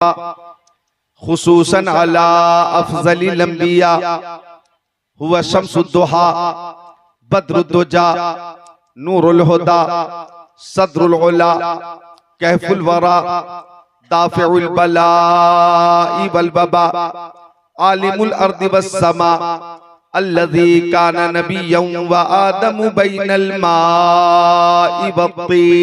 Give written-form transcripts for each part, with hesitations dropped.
खुसूसन अला अफजलिल अंबिया हुवा शम्सुद्दुहा बद्रुद्दुजा नूरुल हुदा सदरुल उला कहफुल वरा दाफिउल बलाई वल वबा आलिमुल अर्दि वस समा अल्लज़ी काना नबिय्यन व आदमु बैनल माइ वत्तीन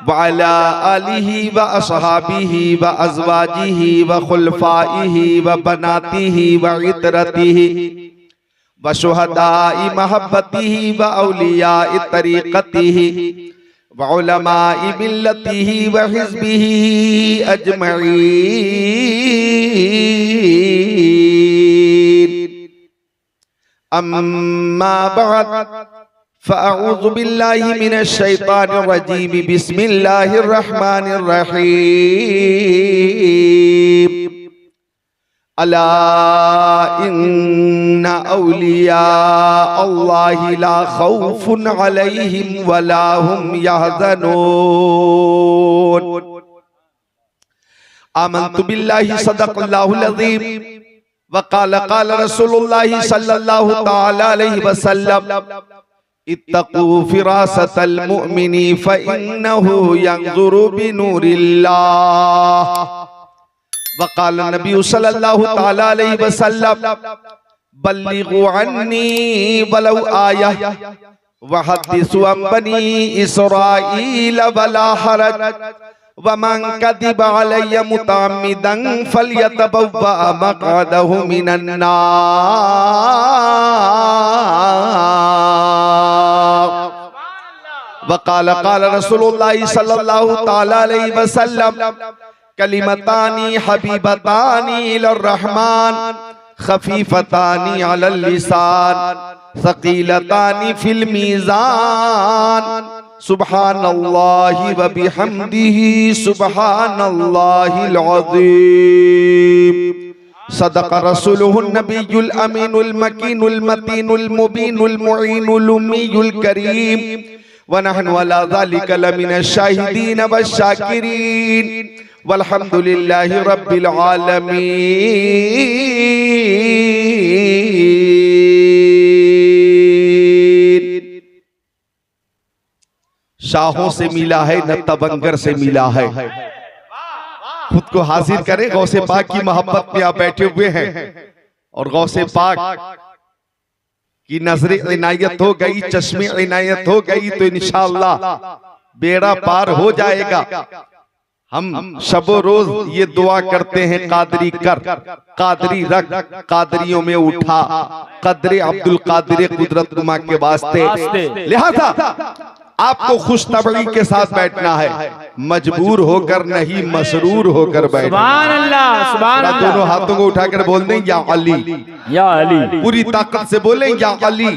व अला आलिहि व अस्हाबिहि व अज़वाजिहि व खुलफाइहि व बनातिहि व इतरतिहि व शुहदाइ महब्बतिहि व औलियाइ तरीक़तिहि व उलमाइ मिल्लतिहि व हिज़्बिहि अजमईन। अम्मा बअद फ़अऊज़ु बिल्लाहि मिनश शैतानिर रजीम बिस्मिल्लाहिर रहमानिर रहीम। अला इन्ना औलिया अल्लाहि ला खौफुन अलैहिम वला हुम यहज़नून। आमन्तु बिल्लाहि सदक़ल्लाहुल अज़ीम व क़ाल रसूलुल्लाहि सल्लल्लाहु तआला अलैहि वसल्लम इत्तक़ू फ़िरासतल मुअमिनी फ़इन्नहु यंज़ुरु बिनूरिल्लाह। वक़ाल नबी सल्लल्लाहु तआला अलैहि वसल्लम बल्लिगु अन्नी वलौ आया वहद्दिसु अन बनी इसराईल वला हरज वमन कदिबा अलैया मुतअम्मिदन फल्यतबव्वा मक़अदहु मिनन नार। वक़ाल क़ाल रसूलुल्लाहि सल्लल्लाहु तआला अलैहि वसल्लम कलिमतानी हबीबतानी इलर रहमान खफीफतानी अलल लिसान सकीलतानी फिल मीज़ान सुब्हानल्लाहि व बिहम्दिही सुब्हानल्लाहिल अज़ीम। सदक़ रसूलुहुन नबियुल अमीनुल मकीनुल मतीनुल मुबीनुल मुईनुल उम्मीयुल करीम व नहनु अला ज़ालिका लमिनश शाहिदीन वश्शाकिरीन वल्हम्दुलिल्लाहि रब्बिल आलमीन। शाहों से मिला है न तबंगर से मिला है। खुद को हाजिर करें, गौसे पाक की मोहब्बत में आप बैठे हुए हैं और गौसे पाक की नजरे इनायत हो गई, चश्मे इनायत हो गई तो इंशाअल्लाह बेड़ा पार हो जाएगा। हम शबो रोज ये दुआ करते हैं, कादरी कर, कादरी रख, कादरियों में उठा, कदरे अब्दुल कादिर कुदरत नुमा के वास्ते। लिहाजा आपको खुश तबड़ी के साथ बैठना है, मजबूर होकर नहीं, मसरूर होकर बैठना। सुभान अल्लाह, सुभान अल्लाह। दोनों हाथों को उठाकर बोल दें या अली, या अली। पूरी ताकत से बोलें या अली।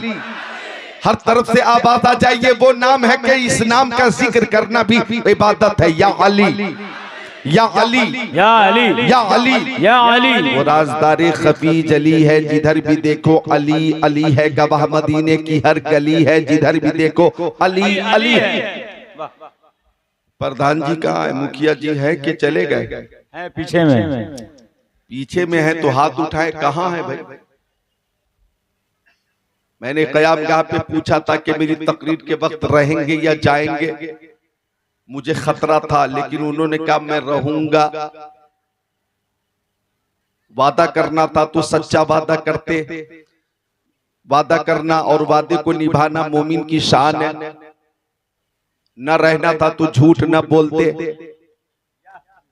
हर तरफ से आवाज आ जाइए, वो नाम है कि इस नाम का जिक्र करना भी इबादत है। या अली, या अली, या अली, या अली, या अली। वो राज़दारे खफीज अली है, जिधर भी देखो अली अली है। गवाह मदीने की हर गली है, जिधर भी देखो अली अली है। प्रधान जी कहाँ है? मुखिया जी है कि चले गए? पीछे में, पीछे में है तो हाथ उठाए। कहाँ है भाई? मैंने क़यामगाह पे पूछा था कि मेरी तकरीर के वक्त रहेंगे या जाएंगे। मुझे खतरा था, लेकिन उन्होंने कहा मैं रहूंगा। वादा करना था तो सच्चा वादा करते। वादा करना और वादे को निभाना मोमिन की शान है। न रहना था तो झूठ न बोलते।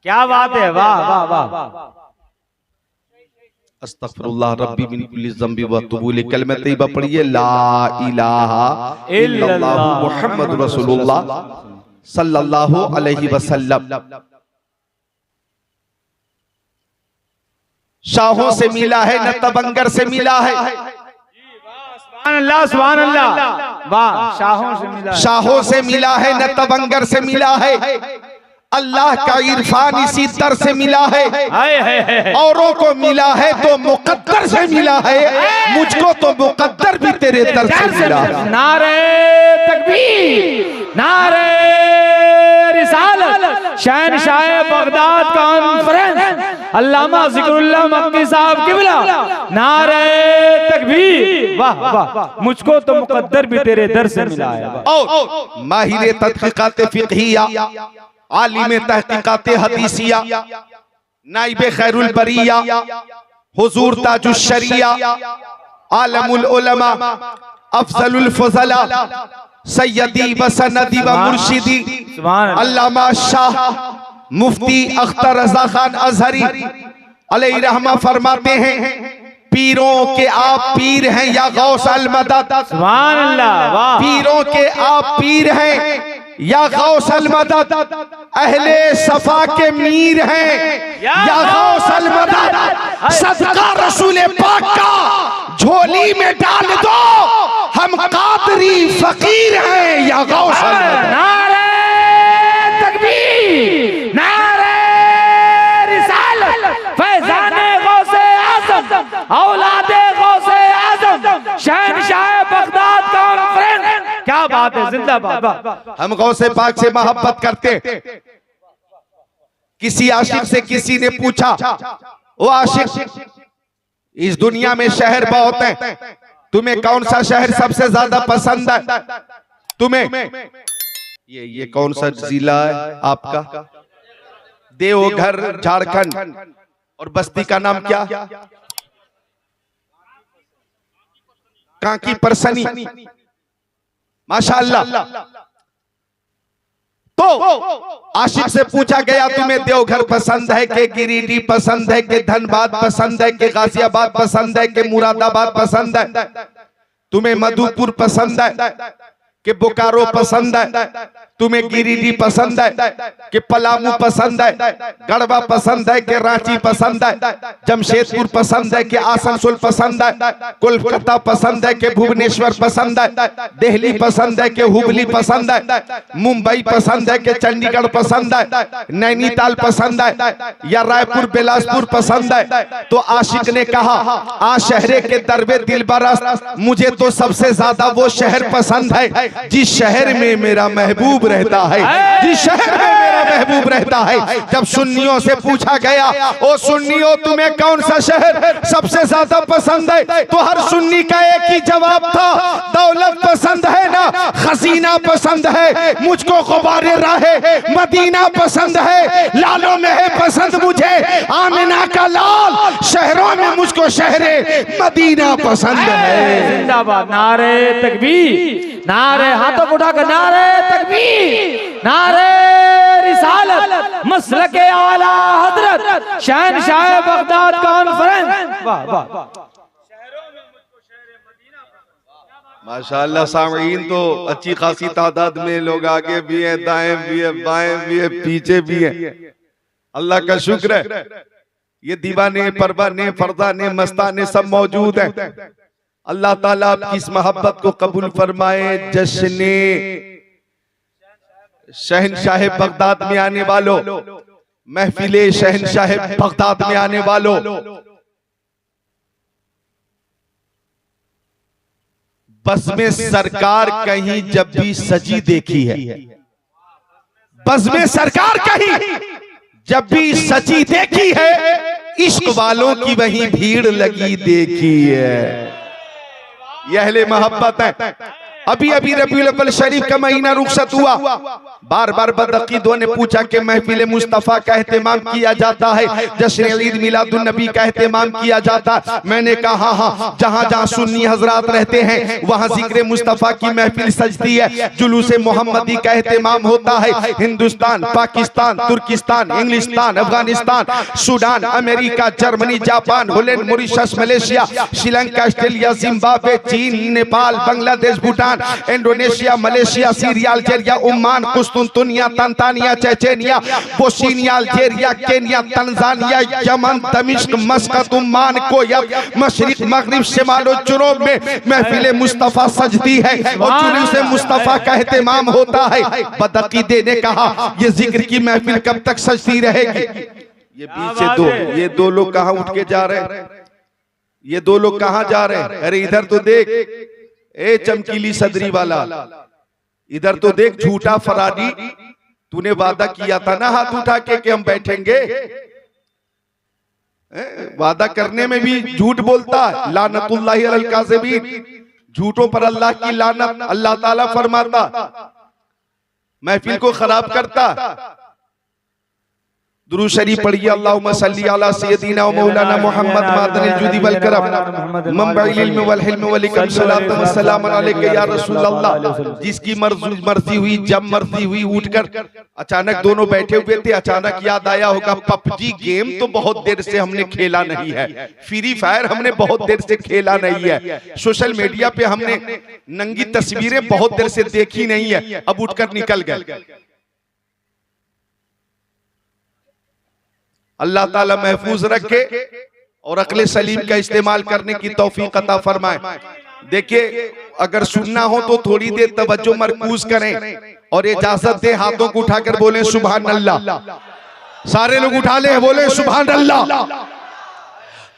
क्या बात है, वाह वाह वाह। अस्तगफिरुल्लाह रब्बी मिन कुल्ली ज़ंबि व अतूबु इलैह। कलमा तय्यबा पढ़िए, ला इलाहा इल्लल्लाह मुहम्मदुर रसूलुल्लाह सल्लल्लाहु अलैहि वसल्लम। शाहों से मिला है न तबंगर से मिला है। सुभान अल्लाह, सुभान अल्लाह, वाह। शाहों से मिला, शाहों से मिला है न तबंगर से मिला है। अल्लाह का इरफान इसी दर से मिला है, हाय औरों को मिला है तो मुकद्दर से मिला है, मुझको तो मुकद्दर भी तेरे दर से मिला है। नारे तकबीर, नारे रिसालत, शहनशाह बगदाद कॉन्फ्रेंस अल्लामा जिक्रुल्लाह मक्की साहब किबला, नारे तकबीर। वाह वाह, मुझको तो मुकद्दर भी तेरे दर से मिला है। और माहिर तहकीकात फिक़हिया, आलिम तहकीकात हदीसिया, नाइब खैरुल बरिया, हुजूर ताजुश शरिया, आलमुल उलमा, अफजलुल फज़ला, सैयदी व सनदी व मुर्शिदी अल्लामा शाह मुफ्ती अख्तर रज़ा खान अज़हरी अलैहि रहमा फरमाते हैं, पीरों के आप पीर हैं या गौस अल मदद। सुभान अल्लाह, वाह। पीरों के आप पीर हैं या गौस अल मदद, अहले सफा के मीर हैं या गौस अल मदद, सदका रसूल पाक का झोली में डाल दो, हम कादरी फकीर हैं या गौस अल मदद। नारे तकबीर, नारे रिसालत, फैज़ाने गौसे आज़म, औलादे गौसे आज़म, शहनशाह बगदाद कॉन्फ्रेंस। क्या बात है, जिंदाबाद। हम गौसे पाक से मोहब्बत करते। किसी आशिक से किसी ने पूछा, वो आशिक, इस दुनिया में शहर बहुत हैं, तुम्हें कौन सा शहर सबसे ज्यादा पसंद है? तुम्हें ये कौन सा जिला है आपका? देवघर झारखंड। और बस्ती का नाम क्या? कांकी परसनी। माशाअल्लाह। तो आशिक से पूछा गया, तुम्हें देवघर पसंद है कि गिरिडीह पसंद है कि धनबाद पसंद है कि गाजियाबाद पसंद है कि मुरादाबाद पसंद है? तुम्हें मधुपुर पसंद है कि बोकारो पसंद है? तुम्हें गिरिडीह पसंद है कि पलामू पसंद है? गढ़वा पसंद है कि रांची पसंद है? जमशेदपुर पसंद है कि आसनसोल पसंद है? कोलकाता पसंद है कि भुवनेश्वर पसंद है? दिल्ली पसंद है कि हुबली पसंद है? मुंबई पसंद है कि चंडीगढ़ पसंद है? नैनीताल पसंद है या रायपुर बिलासपुर पसंद है? तो आशिक ने कहा, आ शहरे के दरबे दिलबरस, मुझे तो सबसे ज्यादा वो शहर पसंद है जिस शहर में मेरा महबूब रहता है, जिस शहर में मेरा महबूब रहता है। जब सुन्नियों से पूछा गया, ओ सुन्नियों तुम्हें कौन सा शहर सबसे ज्यादा पसंद है? तो हर सुन्नी का एक ही जवाब था, दौलत पसंद है ना, खजीना पसंद है, मुझको गुबारे राहे मदीना पसंद है, लालों में है पसंद मुझे आमिना का लाल, शहरों में मुझको शहरे मदीना पसंद है। जिंदाबाद, नारे तकबीर, नारे, हाथों को उठाकर नारे तकबीर, नारे रिसालत, मसलके आला हजरत, शहनशाह बगदाद कॉन्फ्रेंस। वाह वाह, माशाअल्लाह। सामीन तो अच्छी खासी तादाद में लोग आगे भी हैं, दाएं भी है, बाएं भी है, पीछे भी है। अल्लाह का शुक्र है, ये दीवाने, परवाने, फरदाने, मस्ताने सब मौजूद हैं। अल्लाह ताला आपकी इस मोहब्बत को कबूल फरमाए। जश्ने शहनशाह बगदाद में आने वालों, महफिले शहनशाह बगदाद में आने वालों, बस में सरकार कहीं जब भी सजी देखी है, बस में सरकार कहीं जब भी सजी देखी है, इश्क वालों की वहीं भीड़ लगी देखी है। यह अहले मोहब्बत है। अभी अभी रबीउल अव्वल शरीफ का महीना रुखसत हुआ। बार बार बदअकीदों ने पूछा कि महफिल मुस्तफ़ा का एहतमाम किया जाता है, जश्न ईद मिलादुन नबी का एहतमाम किया जाता। मैंने कहा हाँ, जहाँ जहाँ सुन्नी हजरात रहते हैं वहाँ जिक्र मुस्तफ़ा की महफिल सजती है, जुलूस मोहम्मदी का एहतमाम होता है। हिंदुस्तान, पाकिस्तान, तुर्किस्तान, इंग्लिस्तान, Afghanistan, Sudan, America, Germany, Japan, Holland, Mauritius, Malaysia, Sri Lanka, Australia, Zimbabwe, चीन, Nepal, Bangladesh, Bhutan, Bhutan, Indonesia, Malaysia, Syria, Algeria, Oman, कुस्तुनतुनिया, Tanzania, Chechnya, Bosnia, Algeria, Kenya, Tanzania, Yemen, दमिश्क, मस्कत, ओमान, कोयत, मशरिक, मगरिब, शिमाल और जुनूब में महफिल मुस्तफा सजती है और जुलूस मुस्तफा का एहतमाम होता है। बदअकीदे ने कहा ये जिक्र की महफिल कब तक सजती रहेगी? ये बीच से ये दो लोग कहां उठ के जा रहे हैं? ये दो लोग कहां जा रहे हैं? अरे इधर तो देख, ए चमकीली सदरी वाला, इधर तो देख झूठा फराडी, तूने वादा किया था ना हाथ उठा के कि हम बैठेंगे। वादा करने में भी झूठ बोलता है। लानतुल्लाहि अलल काज़िबीन, झूठों पर अल्लाह की लानत। अल्लाह ताला फरमाता महफिल को खराब करता। दुरूद शरीफ पढ़िए, अल्लाहुम्मा सल्ली अला सय्यदिना व मौलाना मुहम्मद मादनिल जुदी वल करम मंबइल इल्म वल हिल्म व लिकम सलातु व सलाम अलैका या रसूल अल्लाह। जिसकी मर्जी हुई, जब मर्जी हुई उठकर, अचानक दोनों बैठे हुए थे, अचानक याद आया होगा पबजी गेम तो बहुत देर से हमने खेला नहीं है, फ्री फायर हमने बहुत देर से खेला नहीं है, सोशल मीडिया पे हमने नंगी तस्वीरें बहुत देर से देखी नहीं है, अब उठकर निकल गए। अल्लाह ताला महफूज रखे और अक्ल सलीम का इस्तेमाल करने की तौफीक अता फरमाए। देखिए, अगर सुनना हो तो थोड़ी देर तवज्जो मरकूज करें और इजाजत दे, हाथों को उठाकर बोले सुभान अल्लाह। सारे लोग उठा ले, बोले सुभान अल्लाह।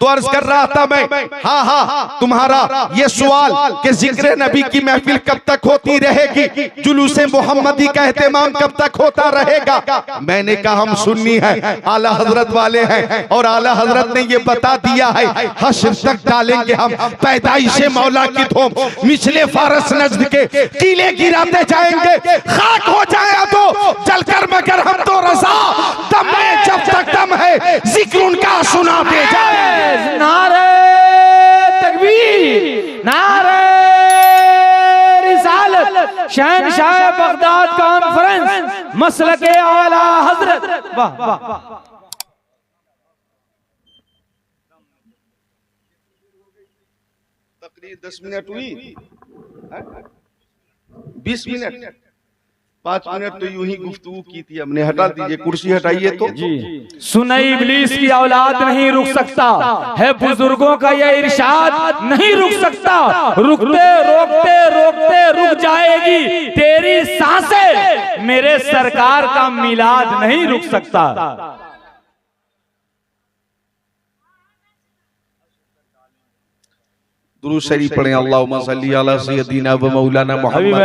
तो अर्ज कर रहा था मैं, हाँ तुम्हारा ये सवाल कि जिक्र नबी की महफिल कब तक होती रहेगी, जुलूस मोहम्मदी का एहतमाम कब तक होता रहेगा। मैंने कहा हम सुन्नी है, आला हजरत वाले हैं और आला हजरत ने ये बता दिया है हश्र तक डालेंगे हम पैदाइशे मौला की धूम, मिसले फारस नजद के कीले गिराते जाएंगे, खाक हो जाए तो जलकर मगर हम तो रजा, दम में जब तक दम है जिक्र उनका सुनाते जाए। नारे तकबीर, नारे रिसालत, शहनशाह बगदाद कॉन्फ्रेंस, मसलके आला हजरत। वाह वाह, तकरीर 10 मिनट हुई, 20 मिनट, 5 मिनट तो यूं ही गुफ्तगू की थी हमने। हटा दीजिए, कुर्सी हटाइए तो जी। सुनई इब्लीस की औलाद नहीं रुक सकता है, बुजुर्गों का यह इरशाद नहीं रुक सकता, रुकते रोकते रोकते रुक जाएगी तेरी सांसें, मेरे सरकार का मिलाद नहीं रुक सकता। दुरूद शरीफ पढ़ें, अल्लाहुम्मा सल्ली अला सय्यदिना व मौलाना मुहम्मद।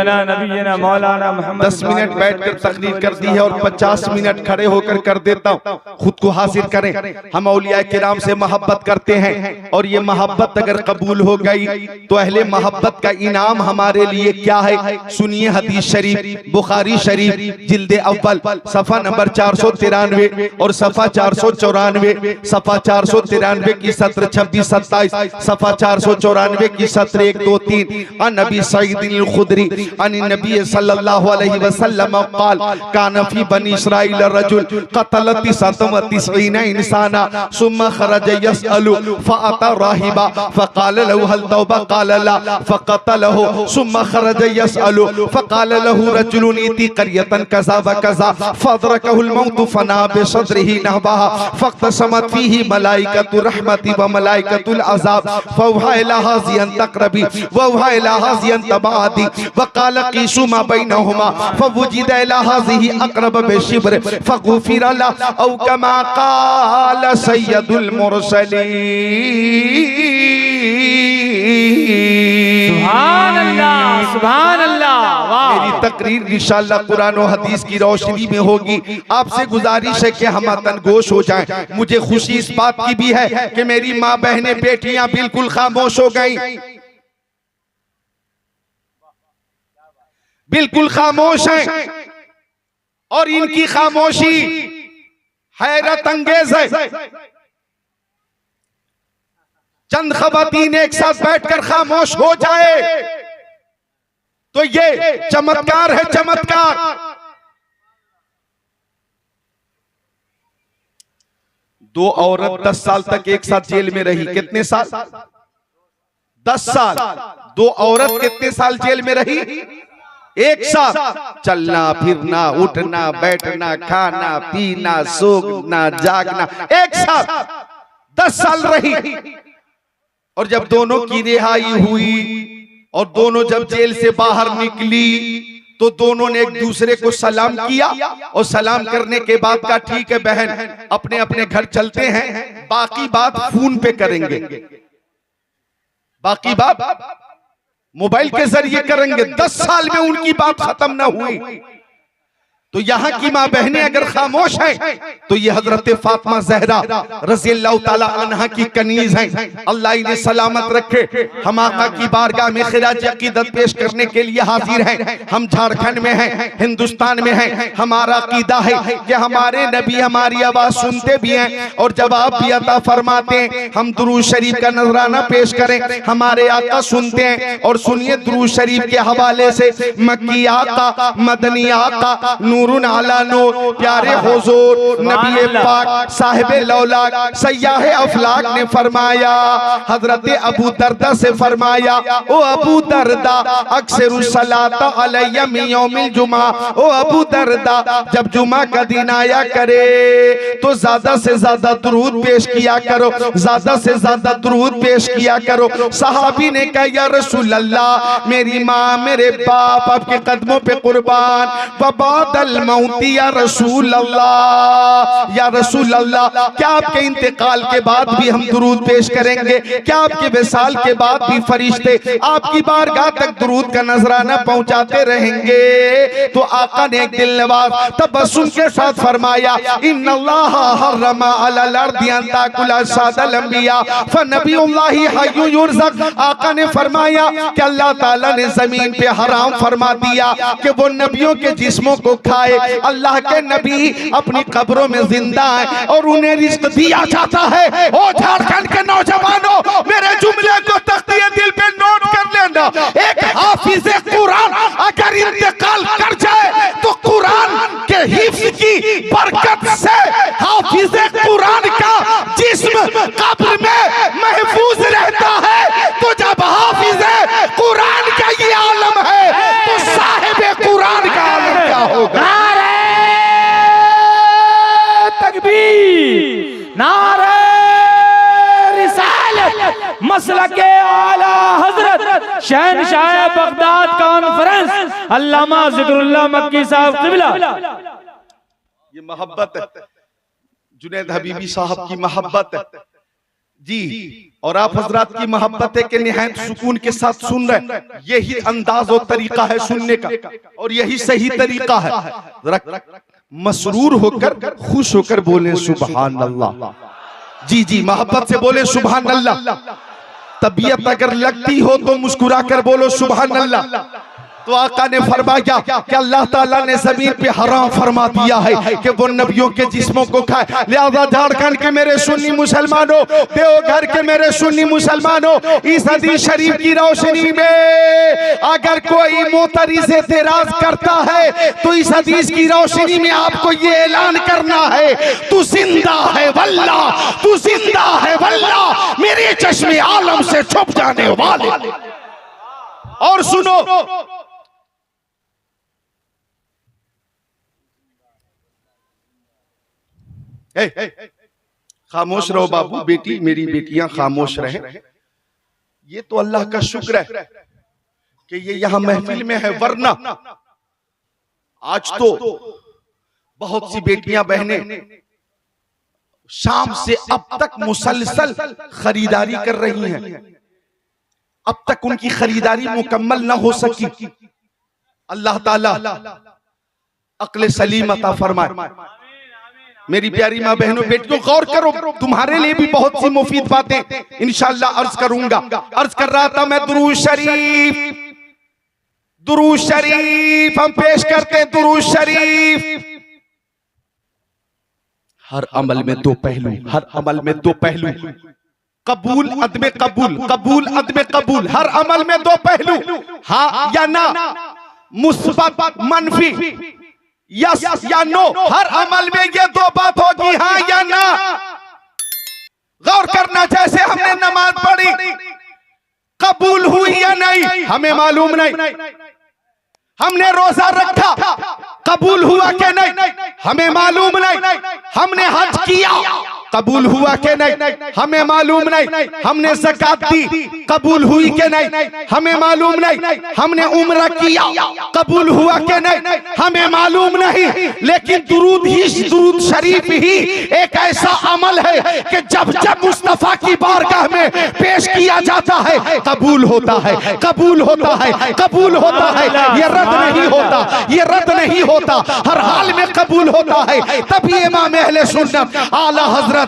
10 मिनट बैठकर तकरीर कर दी है और 50 मिनट खड़े होकर कर देता हूँ। खुद को हासिल करें, हम औलिया किराम से मोहब्बत करते हैं और ये मोहब्बत अगर कबूल हो गई तो अहले मोहब्बत का इनाम हमारे लिए क्या है। सुनिए हदीस शरीफ, बुखारी शरीफ जिल्दे अव्वल सफा नंबर 493 और सफा 494, सफा 493 की सत्र 26 27, सफा 494 की सत्र 1 2 3। अन नबी सईद अल खुदरी अन नबी सल्लल्लाहु अलैहि वसल्लम क़ाल कान फी बनी इस्राइल रजुल क़तल 99 इंसाना सुम्मा खरज यसअलु फअता राहिबा फ़क़ाल लहु हल तौबा क़ाल ला फ़क़तलहु सुम्मा खरज यसअलु फ़क़ाल लहु रजुलुन इति क़रियतन कज़ा व कज़ा फ़अदरकहुल मौत फ़ना बिसद्रिही नहबहा फ़क़तसमत फ़ीही मलाइकतु रहमति व मलाइकतुल अज़ाब फ़अवहा इला हाज़ियन तक़रबी वअवहा इला हाज़ियन तबादी वक़ाल क़ीसू मा बैनहुमा फ़वुजिद इला हाज़िही अक़रब बिशिब्र फ़ग़ुफ़िर लहु औ कमा क़ाल सय्यदुल मुरसलीन। सुभान अल्लाह, सुभान अल्लाह। वाह। मेरी तकरीर इंशाअल्लाह कुरान और हदीस की रोशनी में होगी। आपसे गुजारिश है कि हम तनगोश हो जाएं। मुझे खुशी इस बात की भी है कि मेरी माँ बहनें बेटियां बिल्कुल खामोश हो गई, बिल्कुल खामोश हैं और इनकी खामोशी हैरत अंगेज है। चंद ख़वातीन एक साथ बैठकर खामोश हो जाए तो ये चमत्कार है, चमत्कार। दो औरत 10 साल तक एक साथ जेल में रही। कितने साल? 10 साल। 2 औरत कितने साल जेल में रही? 1 साल। चलना फिरना, उठना बैठना, खाना पीना, सोना जागना, 1 साल। 10 साल रही। और जब दोनों की रिहाई हुई और दोनों जब जेल से बाहर निकली तो दोनों ने एक दूसरे को सलाम किया और सलाम करने के बाद कहा ठीक है बहन, अपने अपने घर चलते हैं, बाकी बात फोन पे करेंगे, बाकी बात मोबाइल के जरिए करेंगे। 10 साल में उनकी बात खत्म ना हुई। तो यहाँ की माँ बहनें अगर खामोश हैं तो ये हजरत फातिमा ज़हरा रज़ी अल्लाह ताला अन्हा की कनीज हैं। अल्लाह इन्हें सलामत रखे। हम आका की बारगाह में खिराज अकीदत पेश करने के लिए हाजिर हैं। हम झारखंड में हैं, हिंदुस्तान में हैं। हमारा अकीदा है कि हमारे नबी हमारी आवाज सुनते भी हैं और जवाब भी अता फरमाते हैं। हम दुरूद शरीफ का नजराना पेश करें, हमारे आका सुनते हैं। और सुनिए दुरूद शरीफ के हवाले से, मक्की आका, मदनी आका, नूरुन अला नूर, प्यारे हुजूर नबी पाक साहिबे लौलाक सयाहे अफलाक ने फरमाया, हजरत अबू दरदा से फरमाया, ओ अबू दरदा अक्सर सलाता अलैया मिन यौमिल जुमा, ओ अबू दरदा जब जुमा का दिन आया करे तो ज्यादा से ज्यादा दुरूद पेश किया करो, ज्यादा से ज्यादा दुरूद पेश किया करो। सहाबी ने कहा या रसूल अल्लाह, मेरी माँ मेरे बाप आपके कदमों पे कुर्बान, वबादल मौती या रसूल अल्लाह, या रसूल अल्लाह क्या आपके इंतकाल के बाद भी हम दुरूद पेश करेंगे? क्या आपके विसाल के बाद भी फरिश्ते आपकी बारगाह तक दुरूद का नजराना पहुंचाते रहेंगे? तो आका ने एक दिल नवाज तबस्सुम के साथ फरमाया, इन्नल्लाह हर्रमा अलल अर्दि अन ताकुला सादल अंबिया फनबियुल्लाहि हय्युन युरज़क। आका ने फरमाया कि अल्लाह ताला ने जमीन पे हराम फरमा दिया कि वो नबियों के जिस्मों को खाए। अल्लाह के नबी अपनी कब्रों में जिंदा है और उन्हें रिज़्क दिया जाता है। ओ झारखंड के नौजवानों, मेरे जुमले को तख्तिए दिल पे नोट कर लेना। एक हाफिज कुरान अगर इंतकाल कर जाए तो कुरान के हिफ्ज की बरकत से हाफिज कुरान का जिस्म कब्र में महफूज रहता है। तो जब हाफिज कुरान का ये आलम है तो साहिब कुरान का आलम क्या होगा? तकबीर, नारे रिसालत, मसलके आला हजरत शहनशाह बगदाद कॉन्फ्रेंस अल्लामा जिक्रुल्लाह मक्की साहब क़िबला। ये मोहब्बत है, जुनैद हबीबी साहब की मोहब्बत है जी, और आप हजरात की मोहब्बत है कि निहायत सुकून के साथ सुन रहे। यही अंदाज और तरीका है सुनने का और यही सही तरीका है। जरा मसरूर होकर खुश होकर बोले सुभान अल्लाह। जी जी, मोहब्बत से बोले सुभान अल्लाह। तबीयत अगर लगती हो तो मुस्कुरा कर बोलो सुभान अल्लाह। तो आका ने फरमाया कि अल्लाह ताला ने जमीन पे हराम फरमा दिया है कि वो नबियों के जिस्मों को खाए। लिहाजा झारखंड के मेरे सुन्नी मुसलमानों, देवघर के मेरे सुन्नी मुसलमानों, इस हदीस शरीफ की रोशनी में अगर कोई मोतरिज़ एतराज करता है तो इस हदीस की रोशनी में आपको ये ऐलान करना है, तू जिंदा है वल्लाह, तू जिंदा है वल्लाह, मेरे चश्मे आलम से छुप जाने वाले। और सुनो, खामोश रहो बाबू, बेटी मेरी बेटियां खामोश रहे। ये तो अल्लाह का शुक्र है कि ये यहां महफिल में है, वरना आज तो बहुत सी बेटियां बहनें शाम से अब तक मुसलसल खरीदारी कर रही हैं, अब तक उनकी खरीदारी मुकम्मल ना हो सकी। अल्लाह ताला अक्ल सलीम अता फरमाए। मेरी प्यारी माँ बहनों बेटियों गौर करो, तुम्हारे लिए भी बहुत सी मुफीद बातें इंशाअल्लाह अर्ज करूंगा। अर्ज कर रहा था मैं दुरूद शरीफ, दुरूद शरीफ हम पेश करते हैं। दुरूद शरीफ हर अमल में दो पहलू, हर अमल में दो पहलू, कबूल अदमे कबूल, कबूल अदमे कबूल, हर अमल में दो पहलू, हाँ या ना, मुस्बत मनफी, यस या नो, हर अमल में ये दो बात होगी, हाँ या ना। गौर करना, जैसे हमने नमाज पढ़ी, कबूल हुई या नहीं हमें मालूम नहीं। हमने रोजा रखा, कबूल हुआ कि नहीं हमें मालूम नहीं। हमने हज किया, कबूल हुआ कि नहीं हमें मालूम नहीं। हमने ज़कात दी, कबूल हुई कि नहीं हमें मालूम नहीं। हमने उम्रा किया, कबूल हुआ कि नहीं हमें मालूम नहीं। लेकिन दुरूद शरीफ ही एक ऐसा अमल है कि जब जब मुस्तफा की बारगाह में पेश किया जाता है कबूल होता है, कबूल होता है, कबूल होता है। ये रद्द नहीं होता, ये रद्द नहीं होता, हर हाल में कबूल होता है। तभी इमाम अहले सुन्नत आला हजरत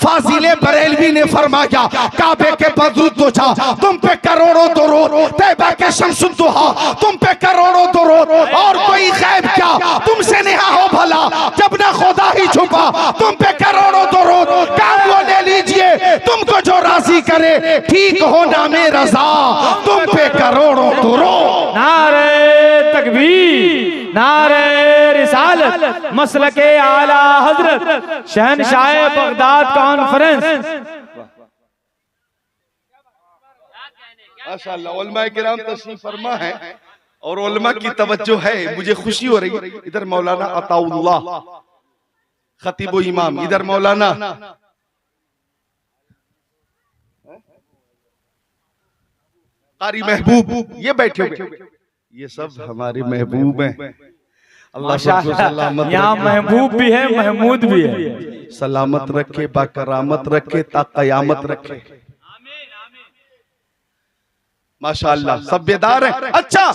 फाजिले बरेलवी ने फरमाया, काबे के बदरूद तो जा, तुम पे करोड़ों दुरूद, तैबा के शम्सुद दुहा, तुम पे करोड़ों दुरूद, और कोई गैब क्या तुमसे नेहा हो भला, जब ना खुदा ही छुपा, तुम पे करोड़ों दुरूद, काम वो ले लीजिए तुमको जो राजी करे, ठीक हो ना में रजा, तुम पे करोड़ों दुरूद। नारे तकबीर, नारे रिसालत, मसलके आला हजरत शहनशाह बगदाद कॉन्फ्रेंस। माशाअल्लाह उलमा किराम तशरीफ फरमा है और उलमा की तवज्जो है। मुझे खुशी हो रही है। इधर मौलाना अताउल्लाह खतीब व इमाम, इधर मौलाना कारी महबूब, ये बैठे हुए, ये सब हमारे महबूब हैं। अल्लाह सबको सलामत यहाँ महबूब भी है, महमूद भी है, सलामत रखे, बाकरामत रखे, ता कयामत रखे। माशाअल्लाह सब बेदार हैं। अच्छा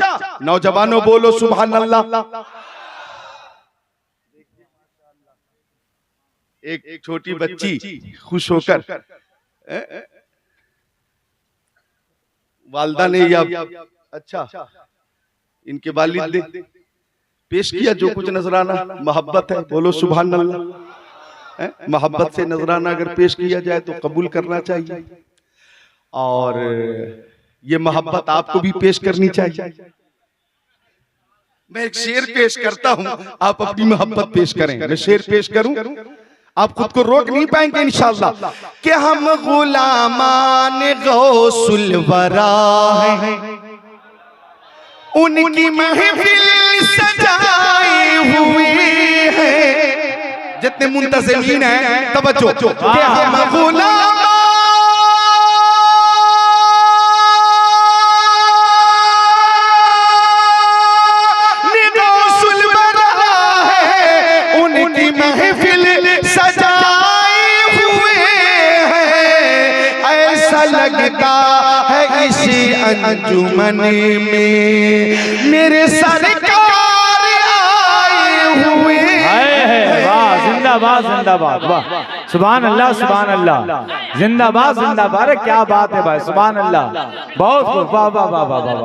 नौजवानों बोलो सुभान अल्लाह। एक छोटी बच्ची खुश होकर वालदा ने या अच्छा इनके वालिद ने पेश किया जो कुछ नजराना मोहब्बत है, बोलो सुभान अल्लाह। मोहब्बत से नजराना अगर पेश किया जाए तो कबूल करना चाहिए, और ये मोहब्बत आपको भी पेश करनी चाहिए। मैं एक शेर पेश करता हूं, आप अपनी मोहब्बत पेश करें। मैं शेर पेश करूं, आप खुद को रोक नहीं पाएंगे इंशाअल्लाह। कि हम गुलामान गौसुल वरा हैं, उनकी महफिल सजाए हुए हैं। जितने मुंतज़िमीन हैं तवज्जो, कि हम गुलाम गौसुल वरा है, उनकी महफिल सजाए हुए हैं। ऐसा लगता है इसी अंजुमन में मेरे सरकार आए हुए हैं। वाह जिंदाबाद जिंदाबाद, वाह सुभान अल्लाह सुभान अल्लाह, जिंदाबाद जिंदाबाद। क्या बात है भाई, सुभान अल्लाह, बहुत खूब, वाह वाह वाह वाह वाह,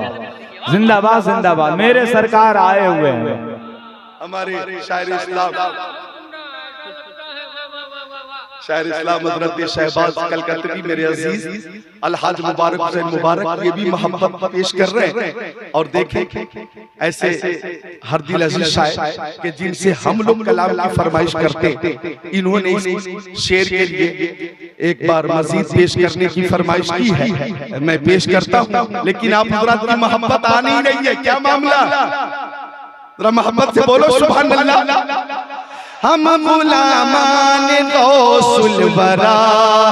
जिंदाबाद जिंदाबाद, मेरे सरकार आए हुए हैं। हमारे शायर इस्लाम शायर इस्लाम हज़रत शहबाज कलकत्ती मेरे अजीज अलहाज मुबारक हुसैन मुबारक, ये भी मोहब्बत पेश कर रहे हैं। और देखें ऐसे हर दिल अजीज शायर के जिनसे हम लोग कलाम की फरमाइश करते, इन्होंने इस शेर के लिए एक बार मजीद पेश करने की फरमाइश की है। मैं पेश करता हूँ, लेकिन आप हज़रात की मोहब्बत आ नहीं रही है, क्या मामला? जरा मोहब्बत से बोलो सुभान अल्लाह। हम गुलामान गौसुल वरा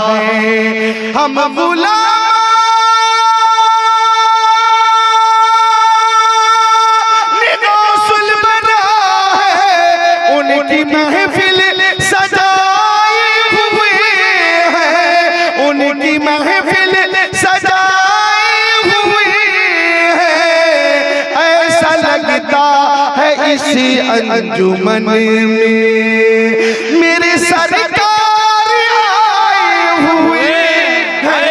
हैं, हम गुलामान गौसुल वरा हैं, उनकी महफिल सजाए हुए हैं, उनकी महफिल सजाए हुए हैं। ऐसा लगता है इसी अंजुमन में मेरे सरकार आए हुए हैं।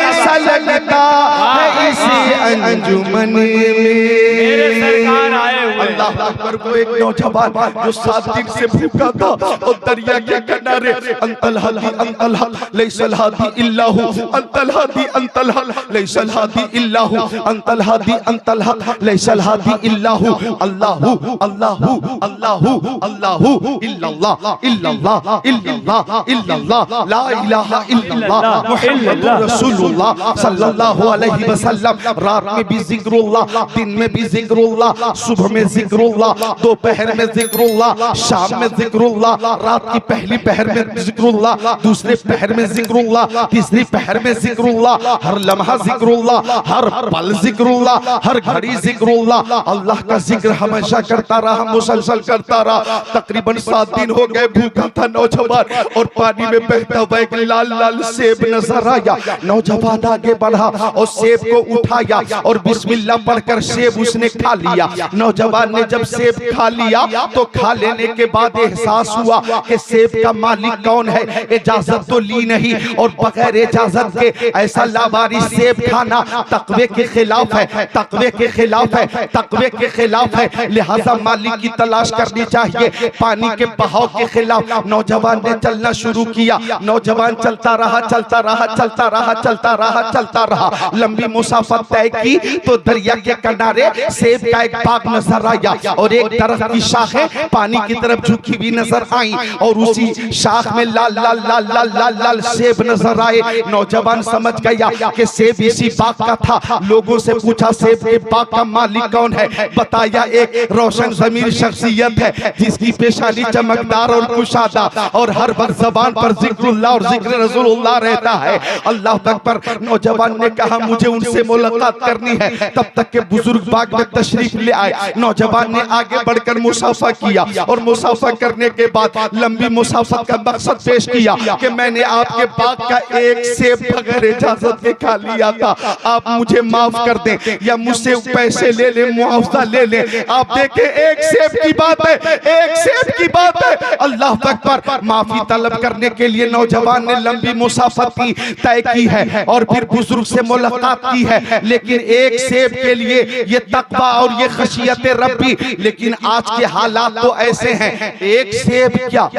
ऐसा लगता है इसी अंजुमन में मेरे सरकार आए हुए। अल्लाह अकबर। वो एक नौजवान जो 7 दिन से भूखा था और दरिया के किनारे अंतल हादी अंतल लैसल हादी इल्लाहु अंतल हादी अंतल लैसल हादी इल्लाहु अंतल हादी अंतल लैसल हादी इल्लाहु अल्लाहु अल्लाहु अल्लाहु अल्लाहु इल्लल्लाह इल्लल्लाह इल्लल्लाह इल्लल्लाह ला इलाहा इल्लल्लाह मुहम्मदुर रसूलुल्लाह सल्लल्लाहु अलैहि वसल्लम। रात में भी जिक्रुल्लाह, दिन में भी जिक्रुल्लाह, सुबह में जिक्रुल्लाह, दोपहर में जिक्रुल्लाह, शाम में जिक्रुल्लाह, रात की पहली पहर में जिक्रुल्लाह, दूसरे पहर में जिक्रुल्लाह, तीसरी पहर में जिक्रुल्लाह, हर लम्हा जिक्रुल्लाह, हर पल जिक्रुल्लाह, हर घड़ी जिक्रुल्लाह। अल्लाह का जिक्र हमेशा करता रहा, मुसलसल करता रहा। तकरीबन 7 दिन हो गए भूखा था नौजवान और पानी में बहता हुआ एक लाल लाल सेब नजर आया। नौजवान आगे बढ़ा और सेब को उठाया और बिस्मिल्लाह पढ़कर सेब उसने खा लिया। नौजवान ने जब सेब खा लिया तो खा लेने के बाद एहसास हुआ कि सेब का मालिक कौन है। इजाजत तो ली नहीं और बगैर इजाजत के ऐसा लावारिस सेब खाना तकवे के खिलाफ है, तकवे के खिलाफ है, तकवे के खिलाफ है। लिहाजा मालिक की तलाश करनी चाहिए। पानी के बहाव के खिलाफ नौजवान ने चलना शुरू किया। नौजवान चलता रहा चलता रहा चलता रहा चलता रहा चलता रहा। लंबी मुसाफत तय की तो दरिया के किनारे सेब का एक बाग नजर आया और एक दरख्त की शाखें पानी की तरफ झुकी हुई नजर आई और उसी शाख में लाल लाल लाल लाल लाल लाल सेब नजर आए। नौजवान समझ गया कि सेब इसी बाग का था। लोगों से पूछा सेब के बाग का मालिक कौन है। बताया एक रोशन ज़मीर शख्सियत है जिसकी पेशानी चमकदार और कुशादा और हर वक्त ज़बान पर जिक्रुल्लाह और जिक्र रसूलुल्लाह रहता है। अल्लाह अकबर। नौजवान ने कहा मुझे उनसे मुलाकात करनी है। तब तक के बुजुर्ग बाग में तशरीफ ले आए। नौजवान ने आगे बढ़कर मुसाफा किया और मुसाफा करने के बाद लंबी मुसाफत का मकसद पेश किया कि मैंने आपके बाग का एक सेब बगैर इजाजत के खा लिया था, आप मुझे माफ कर दें या मुझसे पैसे ले ले, मुआवजा ले ले। आप देखें एक सेब की बात है, एक सेब की बात है। अल्लाह अकबर। माफी तलब करने के लिए नौजवान ने लंबी मुसाफत की तय की है और फिर बुजुर्ग से मुलाकात की है, लेकिन एक सेब के लिए ये तकवा और ये खशियत रब्बी। लेकिन आज के हालात तो ऐसे हैं, एक सेब क्या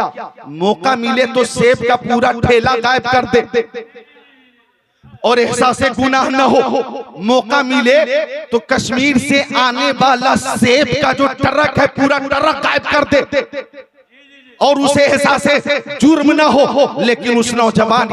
मौका मिले तो सेब का पूरा ठेला गायब कर दे और एहसासे गुनाह न हो। मौका मिले तो कश्मीर से आने वाला सेब का जो ट्रक है पूरा ट्रक गायब कर दे और उसे एहसासे जुर्म न हो। लेकिन उस नौजवान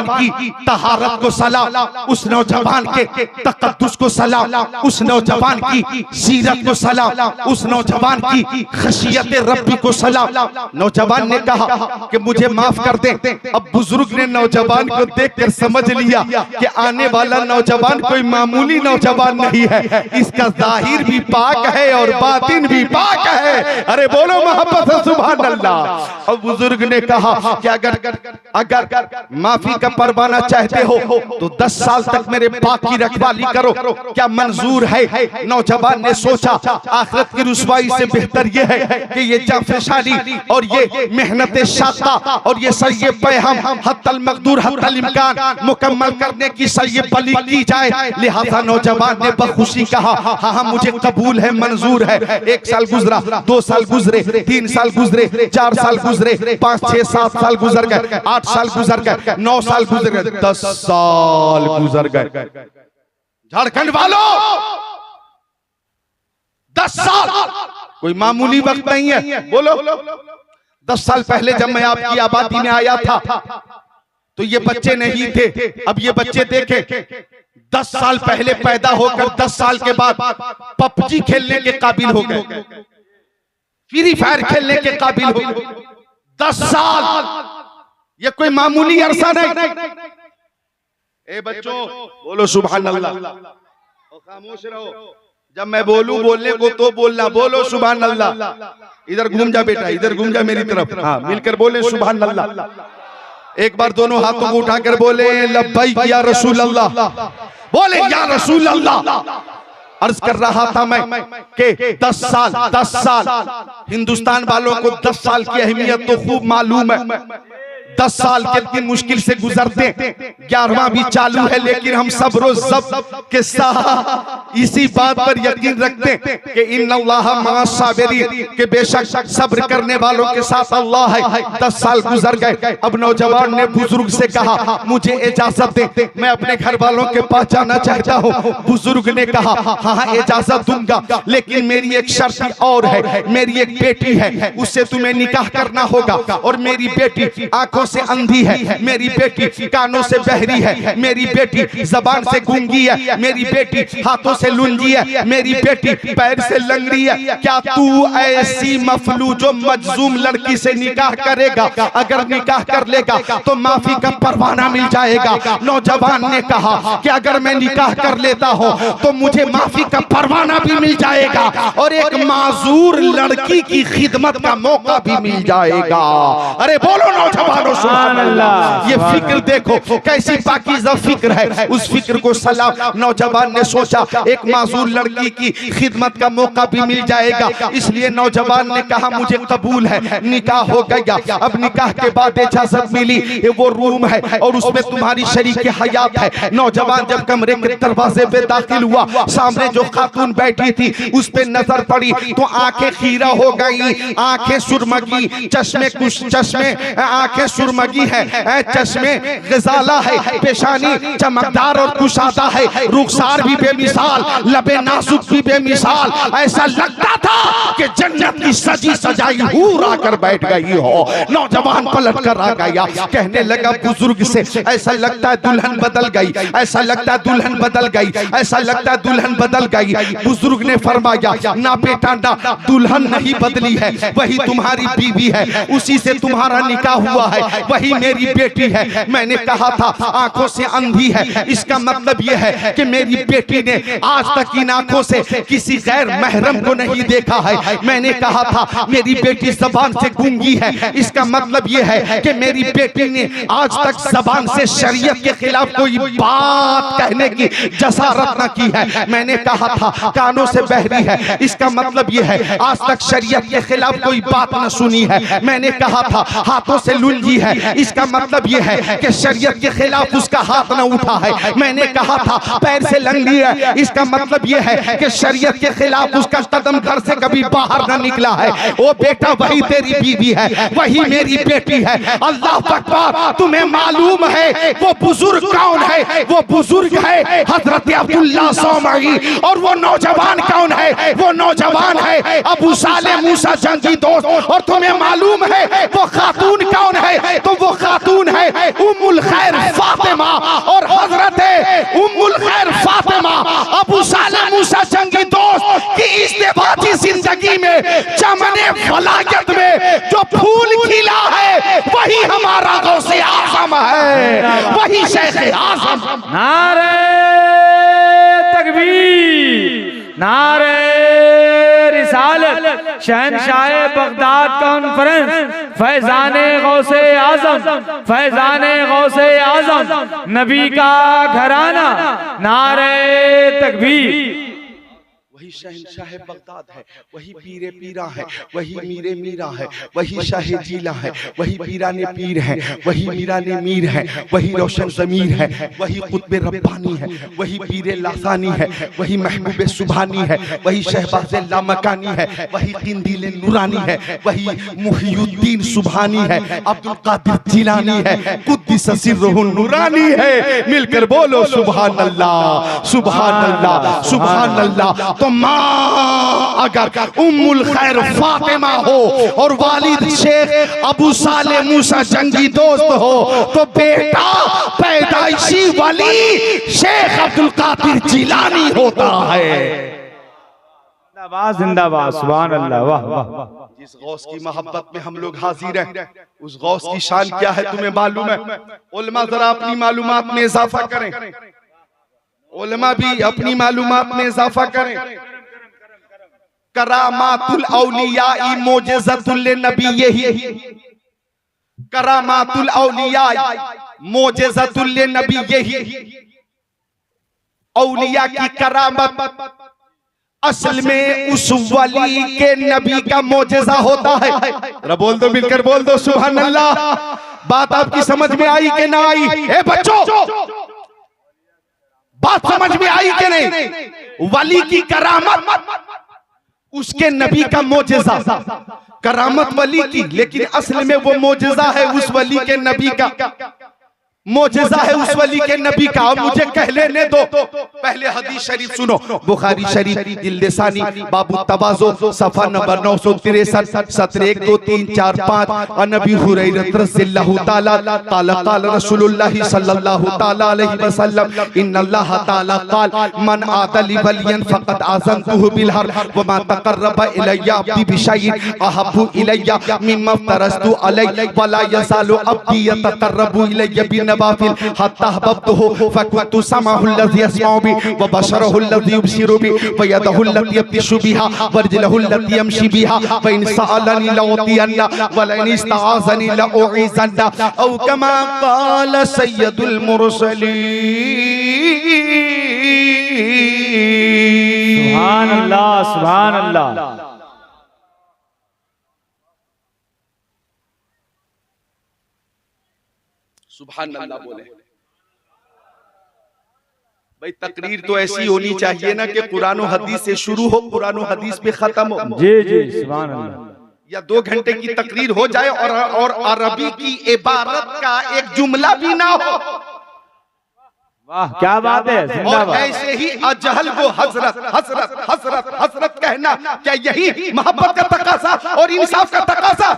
की तहारत को सलाम, उस नौजवान के तकद्दुस को सलाम, उस नौजवान की सीरत को सलाम, उस नौजवान की खशियत रब्बी को सलाम। नौजवान ने कहा कि मुझे माफ कर दें। अब बुजुर्ग ने नौजवान को देखकर समझ लिया कि आने वाला नौजवान कोई मामूली नौजवान नहीं है, इसका जाहिर भी पाक है और बातिन भी पाक है। अरे बोलो मोहब्बत से सुभान अल्लाह। अब बुजुर्ग ने कहा कि अगर माफी का परवाना चाहते हो तो 10 साल तक मेरे बाग की रखवाली करो, क्या मंजूर है। नौजवान ने सोचा आखिरत की रुसवाई से बेहतर यह है कि ये जाफशानी और ये मेहनत शाता और ये सही पैहम हत्तल मकदूर हत्तल इम्कान मुकम्मल करने की सही बली की जाए। लिहाजा नौजवान ने बखुशी कहा हाँ हाँ मुझे कबूल है, मंजूर है। 1 साल गुजरा, 2 साल गुजरे, 3 साल गुजरे, 4 साल गुजरे, 5, 6, 7 साल गुजर गए, 8 साल गुजर गए, 9 साल गुजर गए, 10 साल गुजर गए। झारखंड वालों 10 साल कोई मामूली वक्त नहीं है। बोलो 10 साल पहले जब मैं आपकी आबादी में आया था तो ये बच्चे नहीं थे। अब ये बच्चे देखे 10 साल पहले पैदा होकर 10 साल के बाद पबजी खेलने के काबिल हो गए, फ्री फायर खेलने के काबिल हो गए। 10 साल ये कोई मामूली अरसा नहीं। ए बच्चों बोलो सुभान अल्लाह और खामोश रहो। जब मैं बोलूं बोलने को तो बोलना, बोलो सुभान अल्लाह। इधर घूम जा बेटा, इधर घूम जा मेरी तरफ। हाँ मिलकर बोले सुभान अल्लाह। एक बार दोनों हाथों को उठाकर बोले लब्बैक या रसूल अल्लाह, बोले या रसूल अल्लाह। अर्ज कर रहा था मैं कि 10 साल हिंदुस्तान वालों को 10 साल की अहमियत तो खूब मालूम है। 10 साल कितनी मुश्किल से गुजरते, 11वां भी चालू है, लेकिन हम सब रोज सब के साथ इसी बात पर यकीन रखते हैं कि इन्नल्लाह मअस साबिरीन, कि बेशक सब्र करने वालों के साथ अल्लाह है। 10 साल गुजर गए। अब नौजवान ने बुजुर्ग से कहा, मुझे इजाजत दे, मैं अपने घर वालों के पास जाना चाहता हूँ। बुजुर्ग ने कहा, हाँ इजाजत दूंगा, लेकिन मेरी एक शर्त और है, मेरी एक बेटी है, उससे तुम्हें निकाह करना होगा। और मेरी बेटी आंखों से अंधी है, मेरी बेटी कानों से बहरी है, मेरी बेटी जबान से गूंगी है, मेरी बेटी हाथों से लुंगी है, मेरी बेटी पैर से लंगड़ी है। क्या तू ऐसी मफलूजो मजलूम लड़की से निकाह करेगा? अगर निकाह कर लेगा तो माफी का परवाना मिल जाएगा। नौजवान ने कहा कि अगर मैं निकाह कर लेता हूं तो मुझे माफी का परवाना भी मिल जाएगा और एक माजूर लड़की की खिदमत का मौका भी मिल जाएगा। अरे बोलो नौजवानों सुभान अल्लाह। ये फिक्र देखो कैसी पाकीज़ा फिक्र है। उस फिक्र को सलाम नौजवान ने सोचा, एक माजूर लड़की की खिदमत का मौका भी मिल जाएगा। इसलिए नौजवान ने कहा, मुझे कबूल है, निकाह हो गया। अब निकाह के बाद इजाजत मिली, वो रूम है और उसमें तुम्हारी शरीक हयात है। नौजवान जब कमरे के दरवाजे पे दाखिल हुआ, सामने जो खातून बैठी थी उस पे नजर पड़ी तो आंखें खीरा हो गई, आंखें सुरमगी, चश्मे आंखें सुरमगी है, चश्मे गजाला है, पेशानी चमकदार और कुशादा है, रुखसार भी बेमिसाल, लबे नाजुक भी बेमिसाल। ऐसा लगता था कि जन्नत की सजी सजाई हूर आकर बैठ गई हो। नौजवान पलट कर आ गया, कहने लगा बुजुर्ग से, ऐसा लगता है दुल्हन बदल गई, ऐसा लगता है दुल्हन बदल गई, ऐसा लगता है दुल्हन बदल गई। बुजुर्ग ने फरमाया, ना बेटा ना, दुल्हन नहीं बदली है, वही तुम्हारी बीवी है, उसी से तुम्हारा निकाह हुआ है, वही मेरी बेटी है। मैंने कहा था आंखों से अंधी है, इसका मतलब यह है कि मेरी बेटी ने आज तक इन आंखों से किसी गैर महरम को नहीं देखा है। मैंने कहा था मेरी बेटी जबान से गूंगी है, इसका मतलब यह है कि मेरी बेटी ने आज तक जबान से शरीयत के खिलाफ कोई बात कहने की जसारत न की है। मैंने कहा था कानों से बहरी है, इसका मतलब यह है आज तक शरीयत के खिलाफ कोई बात न सुनी है। मैंने कहा था हाथों से लुंगी है, इसका मतलब यह है कि शरीयत के खिलाफ उसका हाथ न उठा है। मैंने कहा था पैर से लंगड़ी है, इसका मतलब यह है कि शरीयत के खिलाफ उसका कदम घर से कभी बाहर न निकला है। ओ बेटा, वही तेरी बीवी है, वही मेरी बेटी है। अल्लाह अकबर। तुम्हें मालूम है वो बुजुर्ग कौन है? वो बुजुर्ग है हजरत अब्दुल्लाह सौमई। और वो नौजवान कौन है? वो नौजवान है अबू साले मूसा जंगी दोस्त। और तुम्हें मालूम है वो खातून कौन है? तो वो खातून है उम्मुल खैर फातिमा। और हजरत उम्मुल खैर फातिमा अबू साले मूसा जंगी दोस्त की इस्तेबाती जिंदगी में चमने फलायत में जो फूल खिला है वही हमारा गौसे आज़म है, वही शेख आज़म। नारे तकबीर, नारे रिसालत, शहनशाह बगदाद कॉन्फ्रेंस, फैजाने गौसे आजम, फैजाने गौसे आजम, नबी का घराना। नारे तकबीर। वही शहनशाह बगदाद है, वही पीरे पीरा है, वही मीरे मीरा है, वही शाह जीला है, वही पीराने पीर है, वही मीराने मीर है, वही रोशन ज़मीर है, वही कुतुब रब्बानी है, वही पीरे लासानी है, वही महबूब सुभानी है, वही शहबाज़ लामकानी है, वही किंदील नूरानी है, वही मुहियुद्दीन सुभानी है, अब्दुल कादिर जिलानी है, कुद्दिस सिर्रुहुन नूरानी है। मिलकर बोलो सुभान अल्लाह, सुभान अल्लाह, सुभान अल्लाह। तो माँ अगर उम्मुल खैर फातिमा हो और वालिद शेख अबू साले मूसा जंगी दोस्त हो तो बेटा पैदाइशी वली शेख अब्दुल कादिर जिलानी होता है। जिंदाबाद जिंदाबाद, सुभान अल्लाह, वाह वाह। जिस गौस की मोहब्बत में हम लोग हाजिर हैं, उस गौस की शान क्या है तुम्हें मालूम है? उलमा जरा अपनी मालूमात में इजाफा करें, उलमा भी अपनी मालूमात में इजाफा करें। करामातुल औलिया मोजेज़तुल नबी, यही करामातुल औलिया मोजेज़तुल नबी, यही औलिया की करामत असल में उस वली के नबी का मोजेज़ा होता है। बोल दो, मिलकर बोल दो सुभान अल्लाह। बात आपकी समझ में आई कि ना आई? ए बच्चों, बात समझ में आई कि नहीं? वली की करामत उसके नबी का मोजेजा, करामत वली की, लेकिन असल में वो मोजेजा है उस वली के नबी का, मोजेजा है उस वली के नबी का। मुझे कह लेने दो, पहले हदीस शरीफ सुनो। बुखारी शरीफ दिलसानी बाबू तवाज़ो सफा नंबर 963 सत्र 1 2 3 4 5 नबी हुरैरा रज़ियल्लाहु ताला क़ाल क़ाल रसूलुल्लाह सल्लल्लाहु ताला अलैहि वसल्लम इन्नल्लाह ताला क़ाल मन आदली वलियन फ़क़द आज़नतुहु बिल हर्ब व मा तक़र्रबा इलैया अब्दी बिशैइन अहब्बु इलैया मिम्मा फ़रज़तु अलैहि व ला यज़ालु अब्दी यतक़र्रबु इलैया बिन नवाफिल हत्ता हबब्तुहु फकुन्तु समाहु अल्लज़ी यस्माउ बि व बशरहु अल्लज़ी युबसिरु बि व यदहु अल्लती यब्तिशु बिहा व रजलहु अल्लती यमशी बिहा व इन सअलनी लउतियन्ना व इन इस्तआज़नी लउइज़न्ना औ कमा क़ाल सय्यदुल मुरसलीन। सुभान अल्लाह, सुभान अल्लाह। सुभान अल्लाह बोले। भाई तकरीर तो ऐसी होनी चाहिए ना कि कुरान और हदीस से शुरू हो, कुरान और हदीस पे खत्म हो। जी जी, सुभान अल्लाह। या 2 घंटे की तकरीर हो जाए और अरबी की इबारत का एक जुमला भी ना हो। वाह, क्या बात है, जिंदाबाद। और ऐसे ही अजहल को हजरत हजरत हजरत हजरत कहना, क्या यही मोहब्बत का तकाजा और इंसाफ का तकाजा?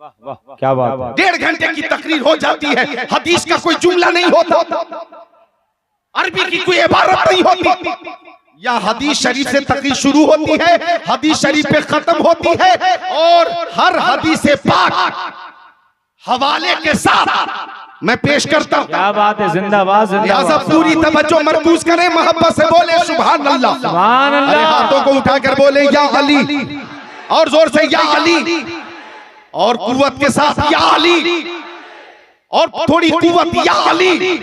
वाह, क्या बात है। 1.5 घंटे की तकरीर हो जाती है, हदीस का कोई जुमला नहीं होता, अरबी की कोई इबारत नहीं होती। या हदीस शरीफ से तकरीर शुरू होती है, हदीस शरीफ पे खत्म होती है, और हर हदीस पाक हवाले के साथ मैं पेश करता हूं। क्या बात है, जिंदाबाद जिंदाबाद। पूरी तवज्जो मरकूज करें, मोहब्बत से बोले सुभान अल्लाह, सुभान अल्लाह। हाथों को उठाकर बोले या अली, और जोर से या अली, और कुव्वत के साथ या अली, और थोड़ी कुव्वत या अली।